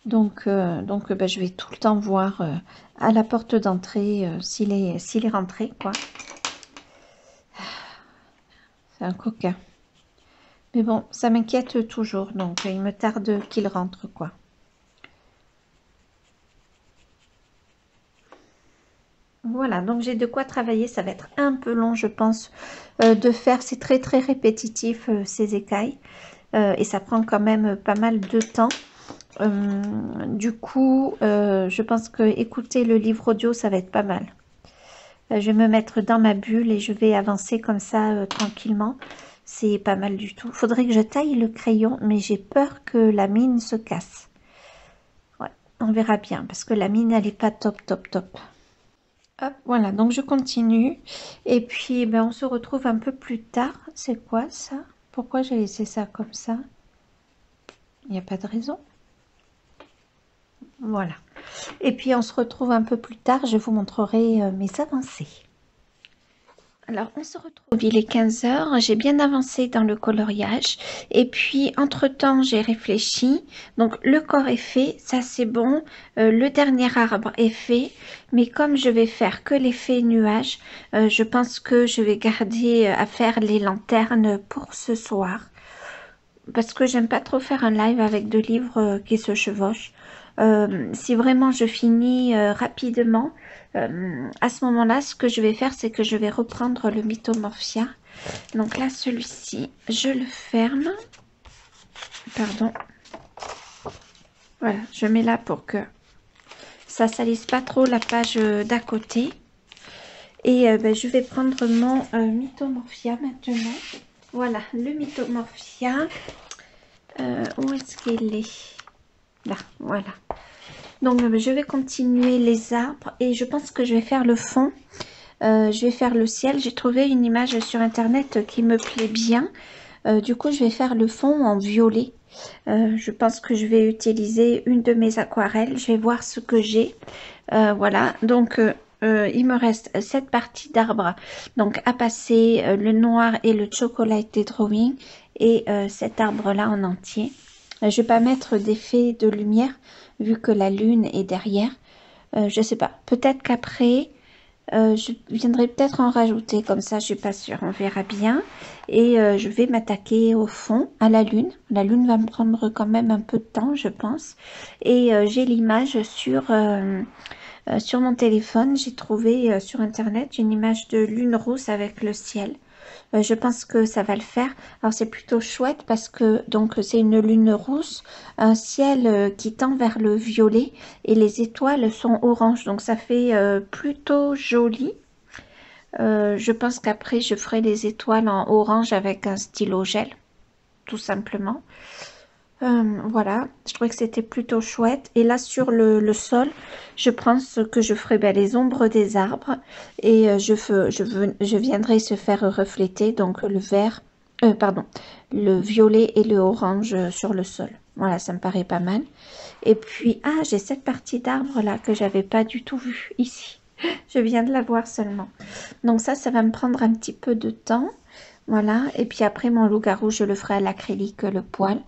Donc ben, je vais tout le temps voir à la porte d'entrée s'il est rentré, quoi. C'est un coquin. Mais bon, ça m'inquiète toujours, donc il me tarde qu'il rentre, quoi. Voilà, donc j'ai de quoi travailler. Ça va être un peu long, je pense, de faire. C'est très très répétitif, ces écailles. Et ça prend quand même pas mal de temps. Du coup, je pense que écouter le livre audio, ça va être pas mal. Je vais me mettre dans ma bulle et je vais avancer comme ça tranquillement. C'est pas mal du tout. Faudrait que je taille le crayon, mais j'ai peur que la mine se casse. Ouais, on verra bien parce que la mine, elle est pas top, top, top. Hop, voilà, donc je continue. Et puis, ben, on se retrouve un peu plus tard. C'est quoi ça? Pourquoi j'ai laissé ça comme ça? Il n'y a pas de raison. Voilà. Et puis, on se retrouve un peu plus tard. Je vous montrerai mes avancées. Alors, on se retrouve, il est 15 h, j'ai bien avancé dans le coloriage et puis entre-temps, j'ai réfléchi. Donc, le corps est fait, ça c'est bon. Le dernier arbre est fait, mais comme je vais faire que l'effet nuage, je pense que je vais garder à faire les lanternes pour ce soir. Parce que j'aime pas trop faire un live avec deux livres qui se chevauchent. Si vraiment je finis rapidement, à ce moment-là, ce que je vais faire, c'est que je vais reprendre le Mythomorphia. Donc là, celui-ci, je le ferme. Pardon. Voilà, je mets là pour que ça salisse pas trop la page d'à côté. Et ben, je vais prendre mon Mythomorphia maintenant. Voilà, le Mythomorphia. Où est-ce qu'il est? Là, voilà. Donc, je vais continuer les arbres et je pense que je vais faire le fond. Je vais faire le ciel. J'ai trouvé une image sur internet qui me plaît bien. Du coup, je vais faire le fond en violet. Je pense que je vais utiliser une de mes aquarelles. Je vais voir ce que j'ai. Voilà, donc il me reste cette partie d'arbre donc à passer, le noir et le chocolate drawing et cet arbre là en entier. Je vais pas mettre d'effet de lumière vu que la lune est derrière. Je sais pas, peut-être qu'après je viendrai peut-être en rajouter, comme ça je suis pas sûre, on verra bien. Et je vais m'attaquer au fond à la lune. La lune va me prendre quand même un peu de temps, je pense. Et j'ai l'image sur mon téléphone. J'ai trouvé sur internet une image de lune rousse avec le ciel. Je pense que ça va le faire. Alors c'est plutôt chouette parce que donc c'est une lune rousse, un ciel qui tend vers le violet et les étoiles sont oranges. Donc ça fait plutôt joli. Je pense qu'après je ferai les étoiles en orange avec un stylo gel, tout simplement. Voilà, je trouvais que c'était plutôt chouette. Et là sur le sol, je pense que je ferai les ombres des arbres et je viendrai se faire refléter donc le vert, pardon, le violet et le orange sur le sol. Voilà, ça me paraît pas mal. Et puis, ah, j'ai cette partie d'arbre là que j'avais pas du tout vue ici. Je viens de la voir seulement. Donc ça va me prendre un petit peu de temps. Voilà, et puis après mon loup-garou, je le ferai à l'acrylique, le poil.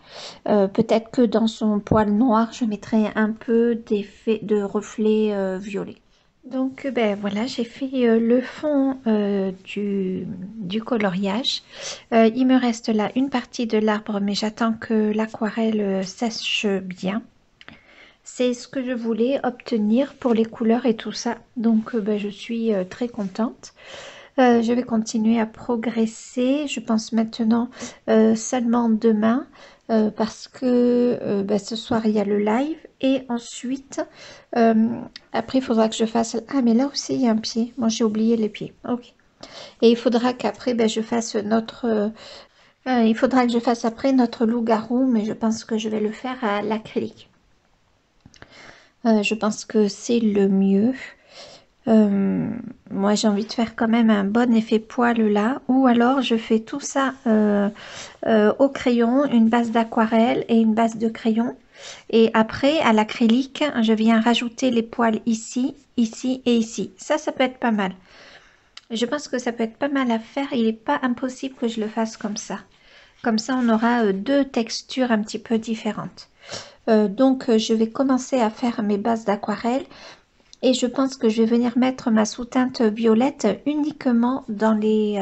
Peut-être que dans son poil noir, je mettrai un peu d'effet de reflet violet. Donc ben voilà, j'ai fait le fond du coloriage. Il me reste là une partie de l'arbre, mais j'attends que l'aquarelle sèche bien. C'est ce que je voulais obtenir pour les couleurs et tout ça. Donc ben, je suis très contente. Je vais continuer à progresser. Je pense maintenant seulement demain parce que ben, ce soir il y a le live et ensuite après il faudra que je fasse... Ah mais là aussi il y a un pied. Moi j'ai oublié les pieds. Ok. Et il faudra qu'après ben, je fasse Il faudra que je fasse après notre loup-garou, mais je pense que je vais le faire à l'acrylique. Je pense que c'est le mieux. Moi j'ai envie de faire quand même un bon effet poil là, ou alors je fais tout ça au crayon, une base d'aquarelle et une base de crayon, et après à l'acrylique je viens rajouter les poils ici, ici et ici. Ça peut être pas mal. Je pense que ça peut être pas mal à faire. Il n'est pas impossible que je le fasse comme ça. Comme ça on aura deux textures un petit peu différentes. Donc je vais commencer à faire mes bases d'aquarelle. Et je pense que je vais venir mettre ma sous-teinte violette uniquement dans les,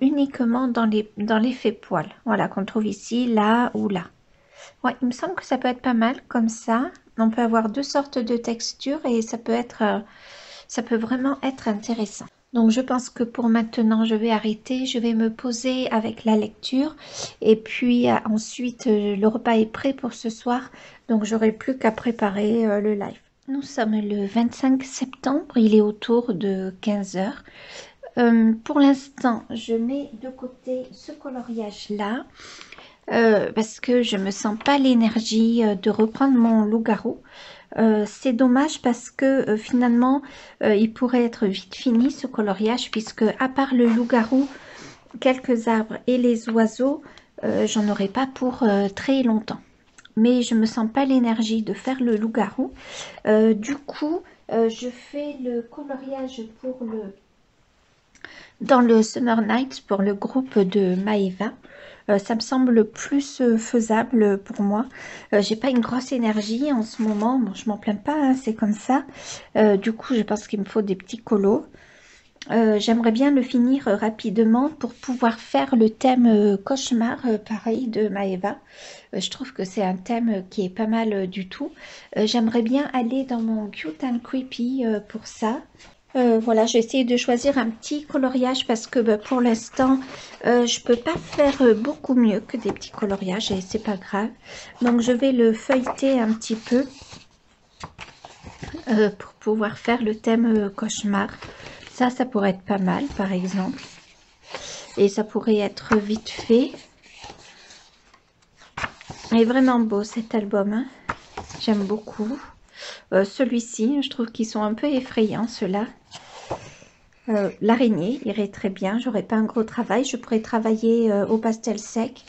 uniquement dans l'effet poil. Voilà, qu'on trouve ici, là ou là. Ouais, il me semble que ça peut être pas mal comme ça. On peut avoir deux sortes de textures et ça peut vraiment être intéressant. Donc je pense que pour maintenant je vais arrêter, je vais me poser avec la lecture et puis ensuite le repas est prêt pour ce soir, donc j'aurai plus qu'à préparer le live. Nous sommes le 25 septembre, il est autour de 15 h. Pour l'instant, je mets de côté ce coloriage-là parce que je me sens pas l'énergie de reprendre mon loup-garou. C'est dommage parce que finalement, il pourrait être vite fini ce coloriage puisque à part le loup-garou, quelques arbres et les oiseaux, j'en aurai pas pour très longtemps. Mais je me sens pas l'énergie de faire le loup-garou. Du coup, je fais le coloriage pour dans le Summer Nights pour le groupe de Maeva. Ça me semble plus faisable pour moi. J'ai pas une grosse énergie en ce moment. Bon, je m'en plains pas, hein, c'est comme ça. Du coup, je pense qu'il me faut des petits colos. J'aimerais bien le finir rapidement pour pouvoir faire le thème cauchemar pareil de Maeva. Je trouve que c'est un thème qui est pas mal du tout. J'aimerais bien aller dans mon Cute and Creepy pour ça. Voilà, je vais essayer de choisir un petit coloriage parce que pour l'instant, je peux pas faire beaucoup mieux que des petits coloriages et c'est pas grave. Donc je vais le feuilleter un petit peu pour pouvoir faire le thème cauchemar. Ça pourrait être pas mal, par exemple. Et ça pourrait être vite fait. Il est vraiment beau cet album. Hein. J'aime beaucoup. Celui-ci, je trouve qu'ils sont un peu effrayants, ceux-là. L'araignée irait très bien. J'aurais pas un gros travail. Je pourrais travailler au pastel sec,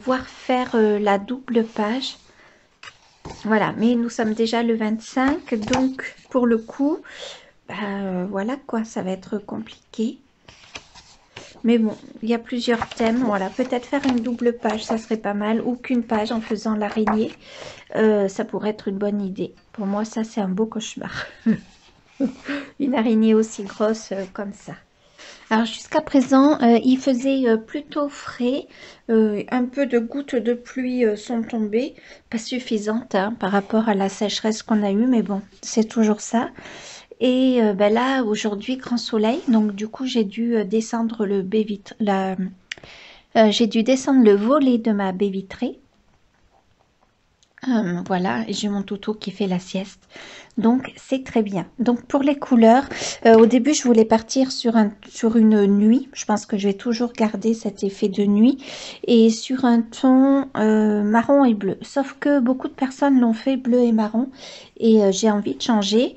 voire faire la double page. Voilà, mais nous sommes déjà le 25. Donc, pour le coup... voilà quoi, ça va être compliqué. Mais bon, il y a plusieurs thèmes. Voilà, peut-être faire une double page, ça serait pas mal. Ou qu'une page en faisant l'araignée. Ça pourrait être une bonne idée. Pour moi, ça, c'est un beau cauchemar. Une araignée aussi grosse comme ça. Alors, jusqu'à présent, il faisait plutôt frais. Un peu de gouttes de pluie sont tombées. Pas suffisantes hein, par rapport à la sécheresse qu'on a eue. Mais bon, c'est toujours ça. Et là, aujourd'hui, grand soleil. Donc, du coup, j'ai dû descendre le baie vitrée. J'ai dû descendre le volet de ma baie vitrée. Voilà, j'ai mon toutou qui fait la sieste. Donc, c'est très bien. Donc, pour les couleurs, au début, je voulais partir sur une nuit. Je pense que je vais toujours garder cet effet de nuit. Et sur un ton marron et bleu. Sauf que beaucoup de personnes l'ont fait bleu et marron. Et j'ai envie de changer.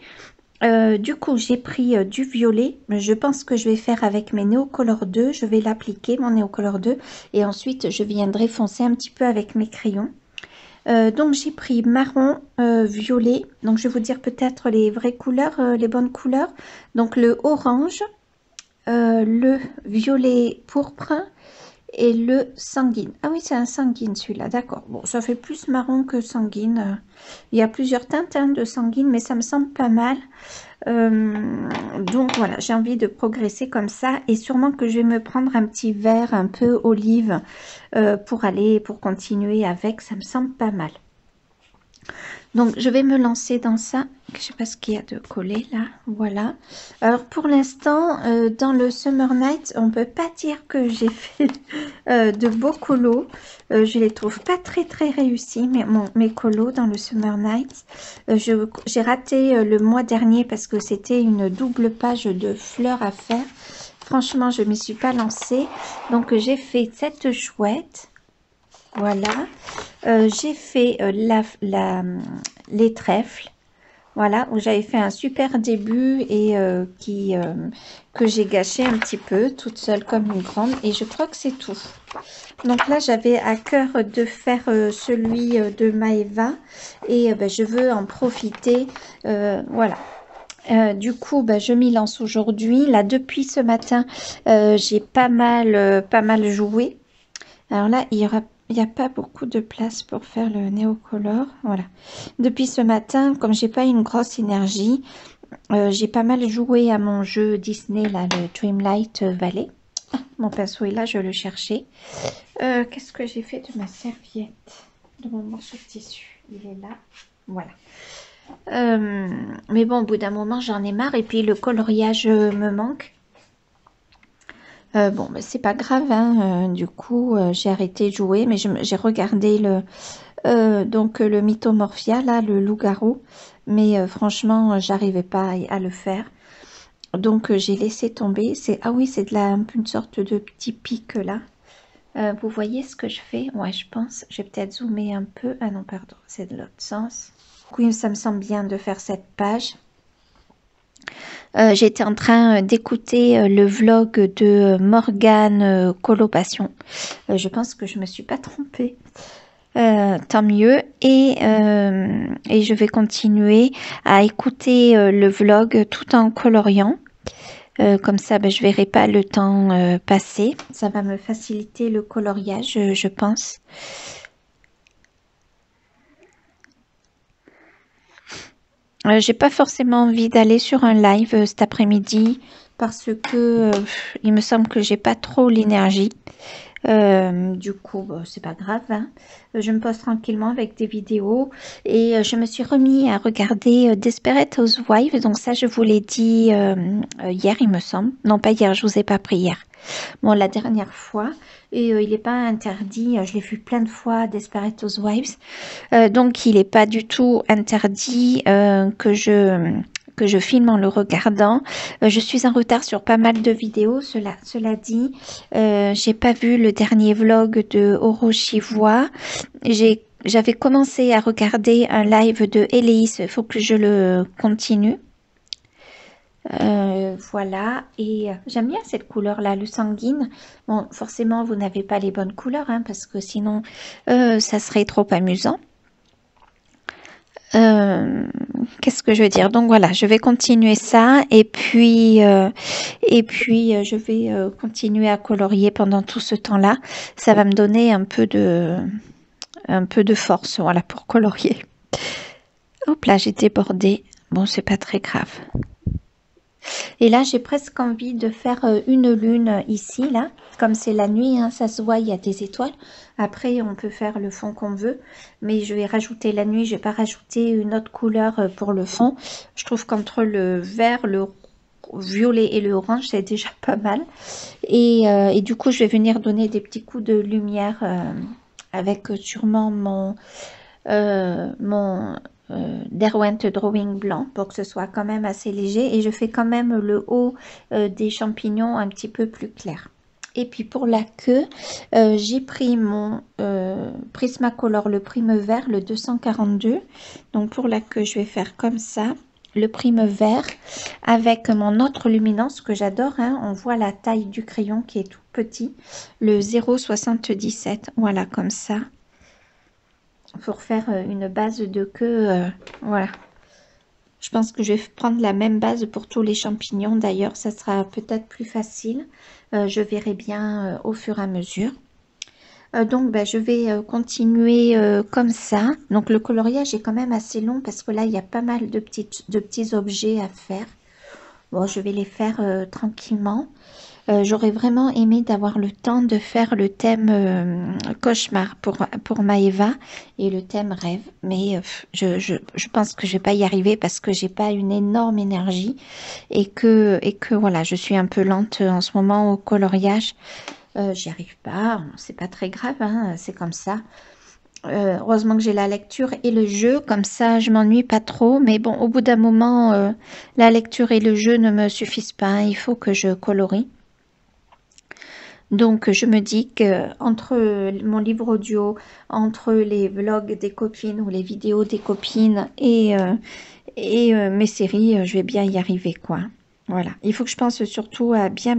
Du coup, j'ai pris du violet. Je pense que je vais faire avec mes Neocolor 2. Je vais l'appliquer, mon Neocolor 2. Et ensuite, je viendrai foncer un petit peu avec mes crayons. Donc, j'ai pris marron, violet. Donc, je vais vous dire peut-être les vraies couleurs, les bonnes couleurs. Donc, le orange, le violet pourpre et le sanguine. Ah oui, c'est un sanguine celui-là, d'accord. Bon, ça fait plus marron que sanguine. Il y a plusieurs teintes hein, de sanguine, mais ça me semble pas mal. Donc voilà, j'ai envie de progresser comme ça. Et sûrement que je vais me prendre un petit vert un peu olive pour continuer avec. Ça me semble pas mal. Donc, je vais me lancer dans ça. Je sais pas ce qu'il y a de collé là. Voilà. Alors, pour l'instant, dans le Summer Night, on peut pas dire que j'ai fait de beaux colos. Je les trouve pas très réussis, mais mes colos dans le Summer Night. J'ai raté le mois dernier parce que c'était une double page de fleurs à faire. franchement, je ne m'y suis pas lancée. Donc, j'ai fait cette chouette. Voilà. J'ai fait les trèfles. Voilà, où j'avais fait un super début et que j'ai gâché un petit peu, toute seule comme une grande. Et je crois que c'est tout. Donc là, j'avais à cœur de faire celui de Maeva. Et je veux en profiter. Voilà. Du coup, je m'y lance aujourd'hui. Là, depuis ce matin, j'ai pas mal joué. Alors là, il n'y a pas beaucoup de place pour faire le néocolor. Voilà. Depuis ce matin, comme j'ai pas une grosse énergie, j'ai pas mal joué à mon jeu Disney, là, le Dreamlight Valley. Ah, mon pinceau est là, je le cherchais. Qu'est-ce que j'ai fait de ma serviette, de mon morceau de tissu? Il est là. Voilà. Mais bon, au bout d'un moment, j'en ai marre. Et puis, le coloriage me manque. Bon, c'est pas grave, hein. Du coup, j'ai arrêté de jouer. Mais j'ai regardé donc le Mythomorphia, là, le loup-garou. Mais franchement, j'arrivais pas à le faire. Donc, j'ai laissé tomber. Ah oui, c'est une sorte de petit pic, là. Vous voyez ce que je fais? Ouais, je pense. Je vais peut-être zoomer un peu. Ah non, pardon, c'est de l'autre sens. Oui, ça me semble bien de faire cette page. J'étais en train d'écouter le vlog de Morgane Colopassion. Je pense que je me suis pas trompée. Tant mieux. Et je vais continuer à écouter le vlog tout en coloriant. Comme ça, je verrai pas le temps passer. Ça va me faciliter le coloriage, je pense. J'ai pas forcément envie d'aller sur un live cet après-midi parce que il me semble que j'ai pas trop l'énergie. Du coup, c'est pas grave, hein. Je me pose tranquillement avec des vidéos et je me suis remis à regarder Desperate Housewives. Donc ça, je vous l'ai dit hier, il me semble. Non, pas hier, je vous ai pas pris hier. Bon, la dernière fois. Et il n'est pas interdit, je l'ai vu plein de fois, Desperate Housewives. Donc, il n'est pas du tout interdit que je filme en le regardant. Je suis en retard sur pas mal de vidéos, cela dit. J'ai pas vu le dernier vlog de Orochivois. J'avais commencé à regarder un live de Eleis, il faut que je le continue. Voilà, et j'aime bien cette couleur là, le sanguine. Bon, forcément vous n'avez pas les bonnes couleurs, hein, parce que sinon ça serait trop amusant. Qu'est-ce que je veux dire? Donc voilà, je vais continuer ça et puis je vais continuer à colorier pendant tout ce temps-là. Ça va me donner un peu de force, voilà, pour colorier. Hop là, j'ai débordé. Bon, c'est pas très grave. Et là, j'ai presque envie de faire une lune ici, là. Comme c'est la nuit, hein, ça se voit, il y a des étoiles. Après, on peut faire le fond qu'on veut. Mais je vais rajouter la nuit, je vais pas rajouter une autre couleur pour le fond. Je trouve qu'entre le vert, le violet et le orange, c'est déjà pas mal. Et du coup, je vais venir donner des petits coups de lumière avec sûrement mon Derwent Drawing blanc pour que ce soit quand même assez léger, et je fais quand même le haut des champignons un petit peu plus clair. Et puis pour la queue, j'ai pris mon Prismacolor, le prime vert, le 242. Donc pour la queue, je vais faire comme ça, le prime vert avec mon autre luminance que j'adore, hein. On voit la taille du crayon qui est tout petit, le 0,77. Voilà, comme ça, pour faire une base de queue. Voilà, je pense que je vais prendre la même base pour tous les champignons. D'ailleurs, ça sera peut-être plus facile. Je verrai bien au fur et à mesure. Donc je vais continuer comme ça. Donc le coloriage est quand même assez long parce que là il y a pas mal de petits objets à faire. Bon, je vais les faire tranquillement. J'aurais vraiment aimé d'avoir le temps de faire le thème cauchemar pour Maeva et le thème rêve, mais je pense que je vais pas y arriver parce que j'ai pas une énorme énergie et que voilà, je suis un peu lente en ce moment au coloriage. J'y arrive pas, c'est pas très grave, hein, c'est comme ça. Heureusement que j'ai la lecture et le jeu, comme ça je m'ennuie pas trop, mais bon, au bout d'un moment la lecture et le jeu ne me suffisent pas, hein, il faut que je colorie. Donc, je me dis que entre mon livre audio, entre les vlogs des copines ou les vidéos des copines et mes séries, je vais bien y arriver, quoi. Voilà. Il faut que je pense surtout à bien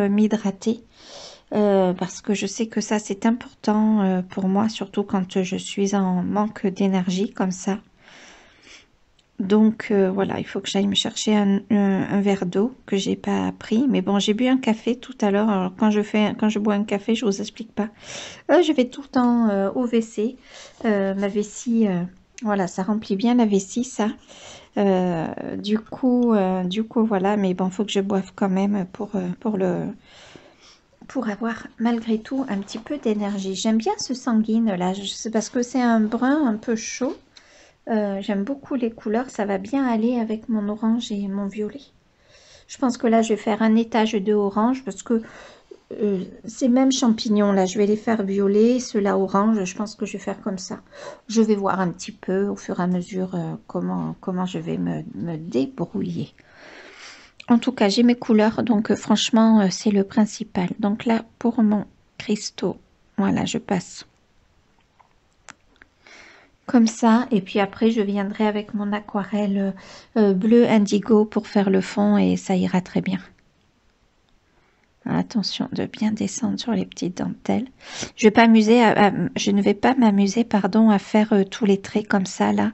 m'hydrater parce que je sais que ça, c'est important pour moi, surtout quand je suis en manque d'énergie comme ça. Donc voilà, il faut que j'aille me chercher un verre d'eau que j'ai pas pris. Mais bon, j'ai bu un café tout à l'heure. Alors quand je bois un café, je vous explique pas. Je vais tout le temps au WC. Ma vessie, voilà, ça remplit bien la vessie, ça. Du coup, voilà. Mais bon, faut que je boive quand même pour avoir malgré tout un petit peu d'énergie. J'aime bien ce sanguine là. C'est parce que c'est un brun un peu chaud. J'aime beaucoup les couleurs, ça va bien aller avec mon orange et mon violet. Je pense que là, je vais faire un étage de orange parce que ces mêmes champignons là, je vais les faire violet, ceux-là orange, je pense que je vais faire comme ça. Je vais voir un petit peu au fur et à mesure comment je vais me débrouiller. En tout cas, j'ai mes couleurs, donc franchement, c'est le principal. Donc là, pour mon cristaux, voilà, je passe comme ça, et puis après je viendrai avec mon aquarelle bleu indigo pour faire le fond et ça ira très bien. Attention de bien descendre sur les petites dentelles. Je je ne vais pas m'amuser, pardon, à faire tous les traits comme ça là.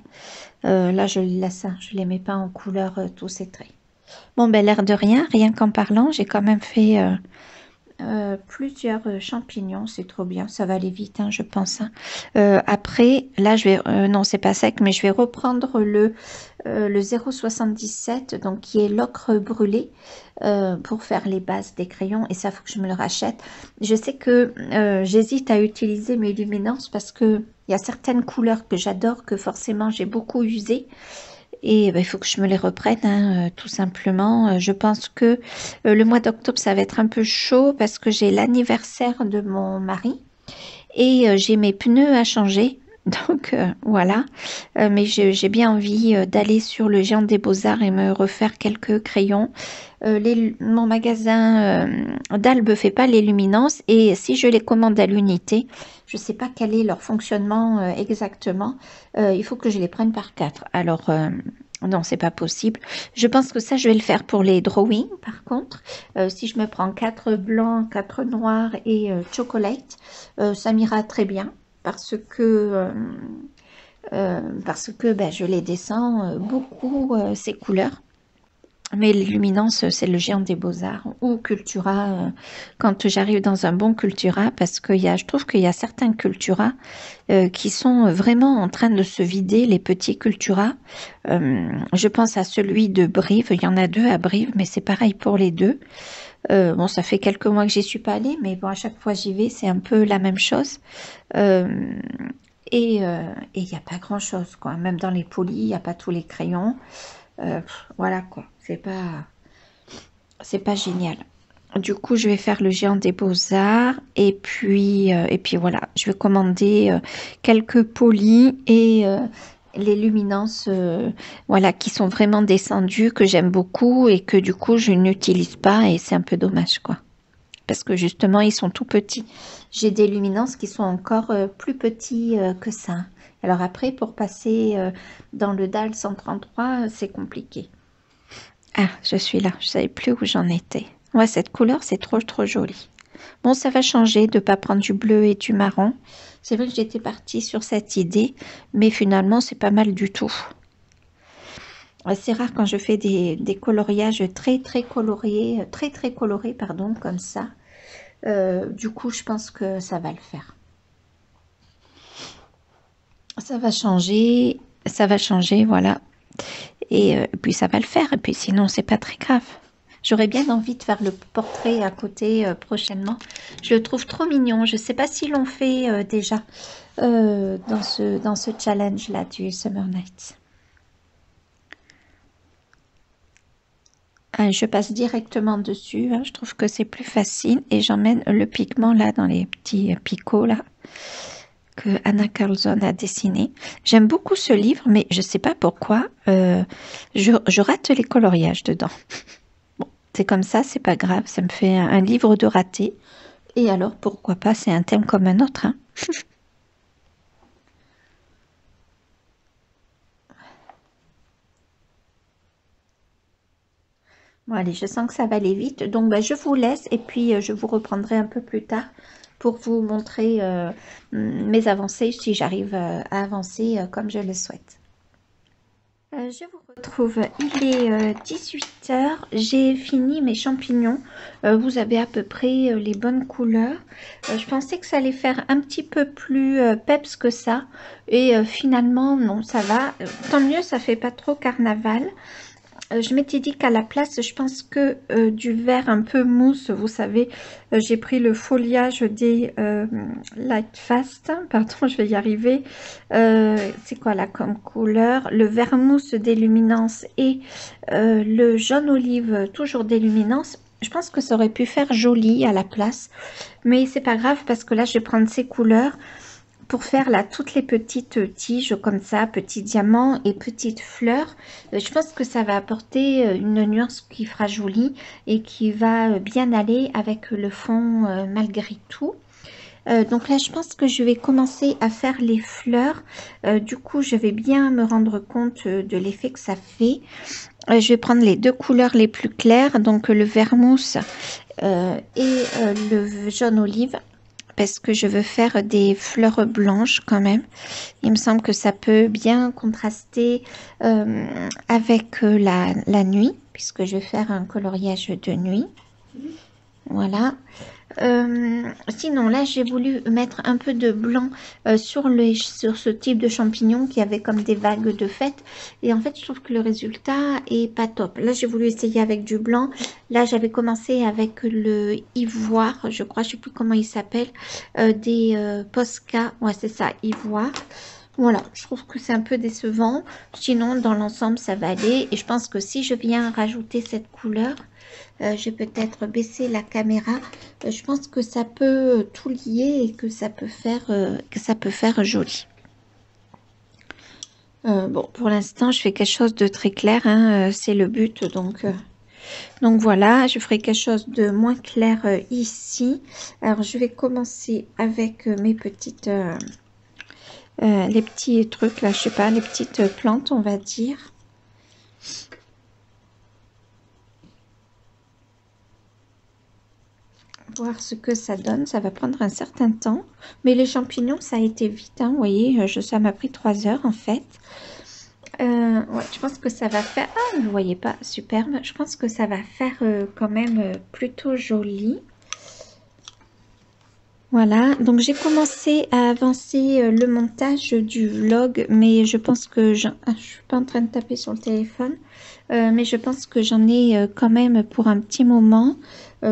Là je les laisse, hein, je les mets pas en couleur tous ces traits. Bon ben l'air de rien qu'en parlant, j'ai quand même fait plusieurs champignons, c'est trop bien, ça va aller vite, hein, je pense. Hein. Après, là, je vais, non, c'est pas sec, mais je vais reprendre le 0,77, donc qui est l'ocre brûlé, pour faire les bases des crayons, et ça, faut que je me le rachète. Je sais que j'hésite à utiliser mes luminances parce que il y a certaines couleurs que j'adore, que forcément j'ai beaucoup usé. Et il faut que je me les reprenne, hein, tout simplement. Je pense que le mois d'octobre, ça va être un peu chaud parce que j'ai l'anniversaire de mon mari et j'ai mes pneus à changer. Donc voilà, mais j'ai bien envie d'aller sur le Géant des Beaux-Arts et me refaire quelques crayons. Mon magasin d'Albe fait pas les luminances et si je les commande à l'unité, je sais pas quel est leur fonctionnement exactement. Il faut que je les prenne par 4. Alors non, c'est pas possible. Je pense que ça, je vais le faire pour les drawings. Par contre, si je me prends 4 blancs, 4 noirs et chocolate, ça m'ira très bien parce que ben, je les descends beaucoup ces couleurs. Mais les luminances, c'est le Géant des Beaux-Arts ou Cultura, quand j'arrive dans un bon Cultura, parce que je trouve qu'il y a certains Cultura qui sont vraiment en train de se vider, les petits Cultura. Je pense à celui de Brive, il y en a 2 à Brive, mais c'est pareil pour les 2. Bon, ça fait quelques mois que j'y suis pas allée, mais bon, à chaque fois j'y vais, c'est un peu la même chose. Et il n'y a pas grand chose, quoi. Même dans les polis, il n'y a pas tous les crayons. Voilà, quoi. C'est pas génial. Du coup, je vais faire le Géant des Beaux-Arts et puis voilà, je vais commander quelques polis et les luminances voilà, qui sont vraiment descendues, que j'aime beaucoup et que du coup, je n'utilise pas et c'est un peu dommage, quoi. Parce que justement, ils sont tout petits. J'ai des luminances qui sont encore plus petits que ça. Alors après, pour passer dans le DAL 133, c'est compliqué. Ah, je suis là. Je ne savais plus où j'en étais. Ouais, cette couleur, c'est trop joli. Bon, ça va changer de ne pas prendre du bleu et du marron. C'est vrai que j'étais partie sur cette idée, mais finalement, c'est pas mal du tout. C'est rare quand je fais des coloriages très colorés, très colorés, pardon, comme ça. Du coup, je pense que ça va le faire. Ça va changer, voilà. Et puis ça va le faire. Et puis sinon, c'est pas très grave. J'aurais bien envie de faire le portrait à côté prochainement. Je le trouve trop mignon. Je sais pas s'ils l'ont fait déjà dans ce challenge là du Summer Nights. Je passe directement dessus, hein. Je trouve que c'est plus facile et j'emmène le pigment là dans les petits picots là que Anna Carlson a dessiné. J'aime beaucoup ce livre, mais je sais pas pourquoi je rate les coloriages dedans. Bon, c'est comme ça, c'est pas grave, ça me fait un livre de raté Et alors, pourquoi pas, c'est un thème comme un autre, hein. Bon, allez, je sens que ça va aller vite. Donc, bah, je vous laisse et puis je vous reprendrai un peu plus tard pour vous montrer mes avancées, si j'arrive à avancer comme je le souhaite. Je vous retrouve, il est 18 heures, j'ai fini mes champignons. Vous avez à peu près les bonnes couleurs. Je pensais que ça allait faire un petit peu plus peps que ça. Et finalement, non, ça va. Tant mieux, ça fait pas trop carnaval. Je m'étais dit qu'à la place, je pense que du vert un peu mousse, vous savez, j'ai pris le foliage des Light Fast, pardon, je vais y arriver. C'est quoi là comme couleur? Le vert mousse des Luminance et le jaune olive, toujours des Luminance. Je pense que ça aurait pu faire joli à la place, mais c'est pas grave parce que là, je vais prendre ces couleurs pour faire là toutes les petites tiges comme ça, petits diamants et petites fleurs. Je pense que ça va apporter une nuance qui fera jolie et qui va bien aller avec le fond malgré tout. Donc là, je pense que je vais commencer à faire les fleurs. Du coup, je vais bien me rendre compte de l'effet que ça fait. Je vais prendre les deux couleurs les plus claires, donc le vert mousse et le jaune olive, parce que je veux faire des fleurs blanches quand même. Il me semble que ça peut bien contraster avec la nuit, puisque je vais faire un coloriage de nuit. Voilà. Sinon, là, j'ai voulu mettre un peu de blanc sur ce type de champignon qui avait comme des vagues de fête. Et en fait, je trouve que le résultat est pas top. Là, j'ai voulu essayer avec du blanc. Là, j'avais commencé avec le ivoire, je crois, je sais plus comment il s'appelle, des Posca. Ouais, c'est ça, ivoire. Voilà, je trouve que c'est un peu décevant. Sinon, dans l'ensemble, ça va aller. Et je pense que si je viens rajouter cette couleur, je vais peut-être baisser la caméra. Je pense que ça peut tout lier et que ça peut faire joli. Bon, pour l'instant, je fais quelque chose de très clair, hein, c'est le but. Donc voilà, je ferai quelque chose de moins clair ici. Alors, je vais commencer avec mes petites... les petits trucs là, je sais pas, les petites plantes, on va dire. Voir ce que ça donne, ça va prendre un certain temps, mais les champignons ça a été vite, hein, vous voyez, ça m'a pris 3 heures en fait. Ouais, je pense que ça va faire, ah vous voyez pas, superbe, je pense que ça va faire quand même plutôt joli. Voilà, donc j'ai commencé à avancer le montage du vlog, mais je pense que je suis pas en train de taper sur le téléphone, mais je pense que j'en ai quand même pour un petit moment.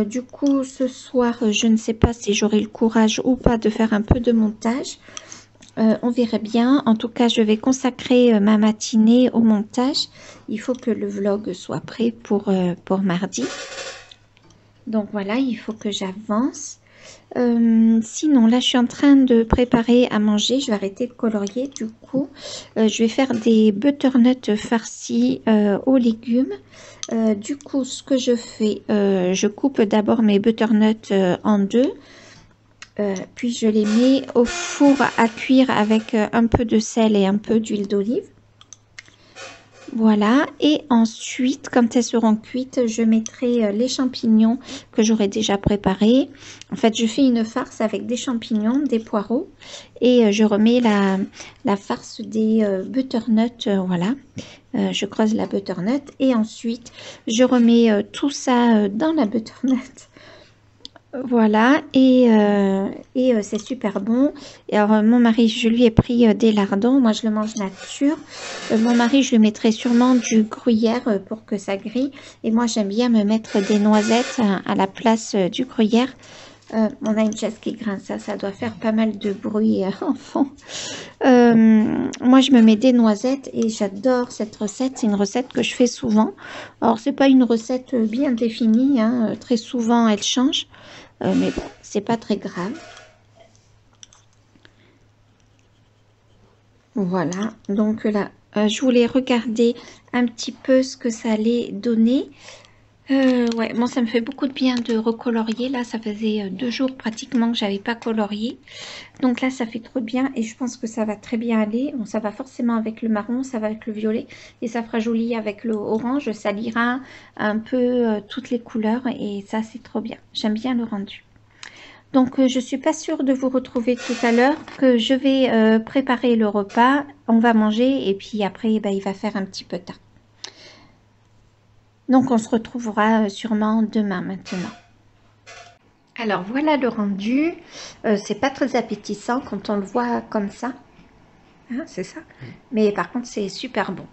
Du coup, ce soir, je ne sais pas si j'aurai le courage ou pas de faire un peu de montage. On verra bien. En tout cas, je vais consacrer ma matinée au montage. Il faut que le vlog soit prêt pour mardi. Donc voilà, il faut que j'avance. Sinon, là, je suis en train de préparer à manger. Je vais arrêter de colorier. Du coup, je vais faire des butternuts farcis aux légumes. Du coup, ce que je fais, je coupe d'abord mes butternuts en deux. Puis, je les mets au four à cuire avec un peu de sel et un peu d'huile d'olive. Voilà, et ensuite, quand elles seront cuites, je mettrai les champignons que j'aurai déjà préparés. En fait, je fais une farce avec des champignons, des poireaux, et je remets la farce des butternuts, voilà. Je creuse la butternut, et ensuite, je remets tout ça dans la butternut. Voilà, et c'est super bon. Et alors, mon mari, je lui ai pris des lardons. Moi, je le mange nature. Mon mari, je lui mettrai sûrement du gruyère pour que ça grille. Et moi, j'aime bien me mettre des noisettes à la place du gruyère. On a une chaise qui grince, ça doit faire pas mal de bruit en fond. Moi, je me mets des noisettes et j'adore cette recette. C'est une recette que je fais souvent. Alors, c'est pas une recette bien définie, hein. Très souvent, elle change. Mais bon, c'est pas très grave. Voilà, donc là, je voulais regarder un petit peu ce que ça allait donner. Ouais, bon, ça me fait beaucoup de bien de recolorier. Là, ça faisait 2 jours pratiquement que j'avais pas colorié. Donc là, ça fait trop bien et je pense que ça va très bien aller. Bon, ça va forcément avec le marron, ça va avec le violet et ça fera joli avec le orange. Ça lira un peu toutes les couleurs et ça, c'est trop bien. J'aime bien le rendu. Donc, je suis pas sûre de vous retrouver tout à l'heure, que je vais préparer le repas. On va manger et puis après, ben, il va faire un petit peu tard. Donc, on se retrouvera sûrement demain maintenant. Alors, voilà le rendu. C'est pas très appétissant quand on le voit comme ça. Hein, c'est ça. Mais par contre, c'est super bon.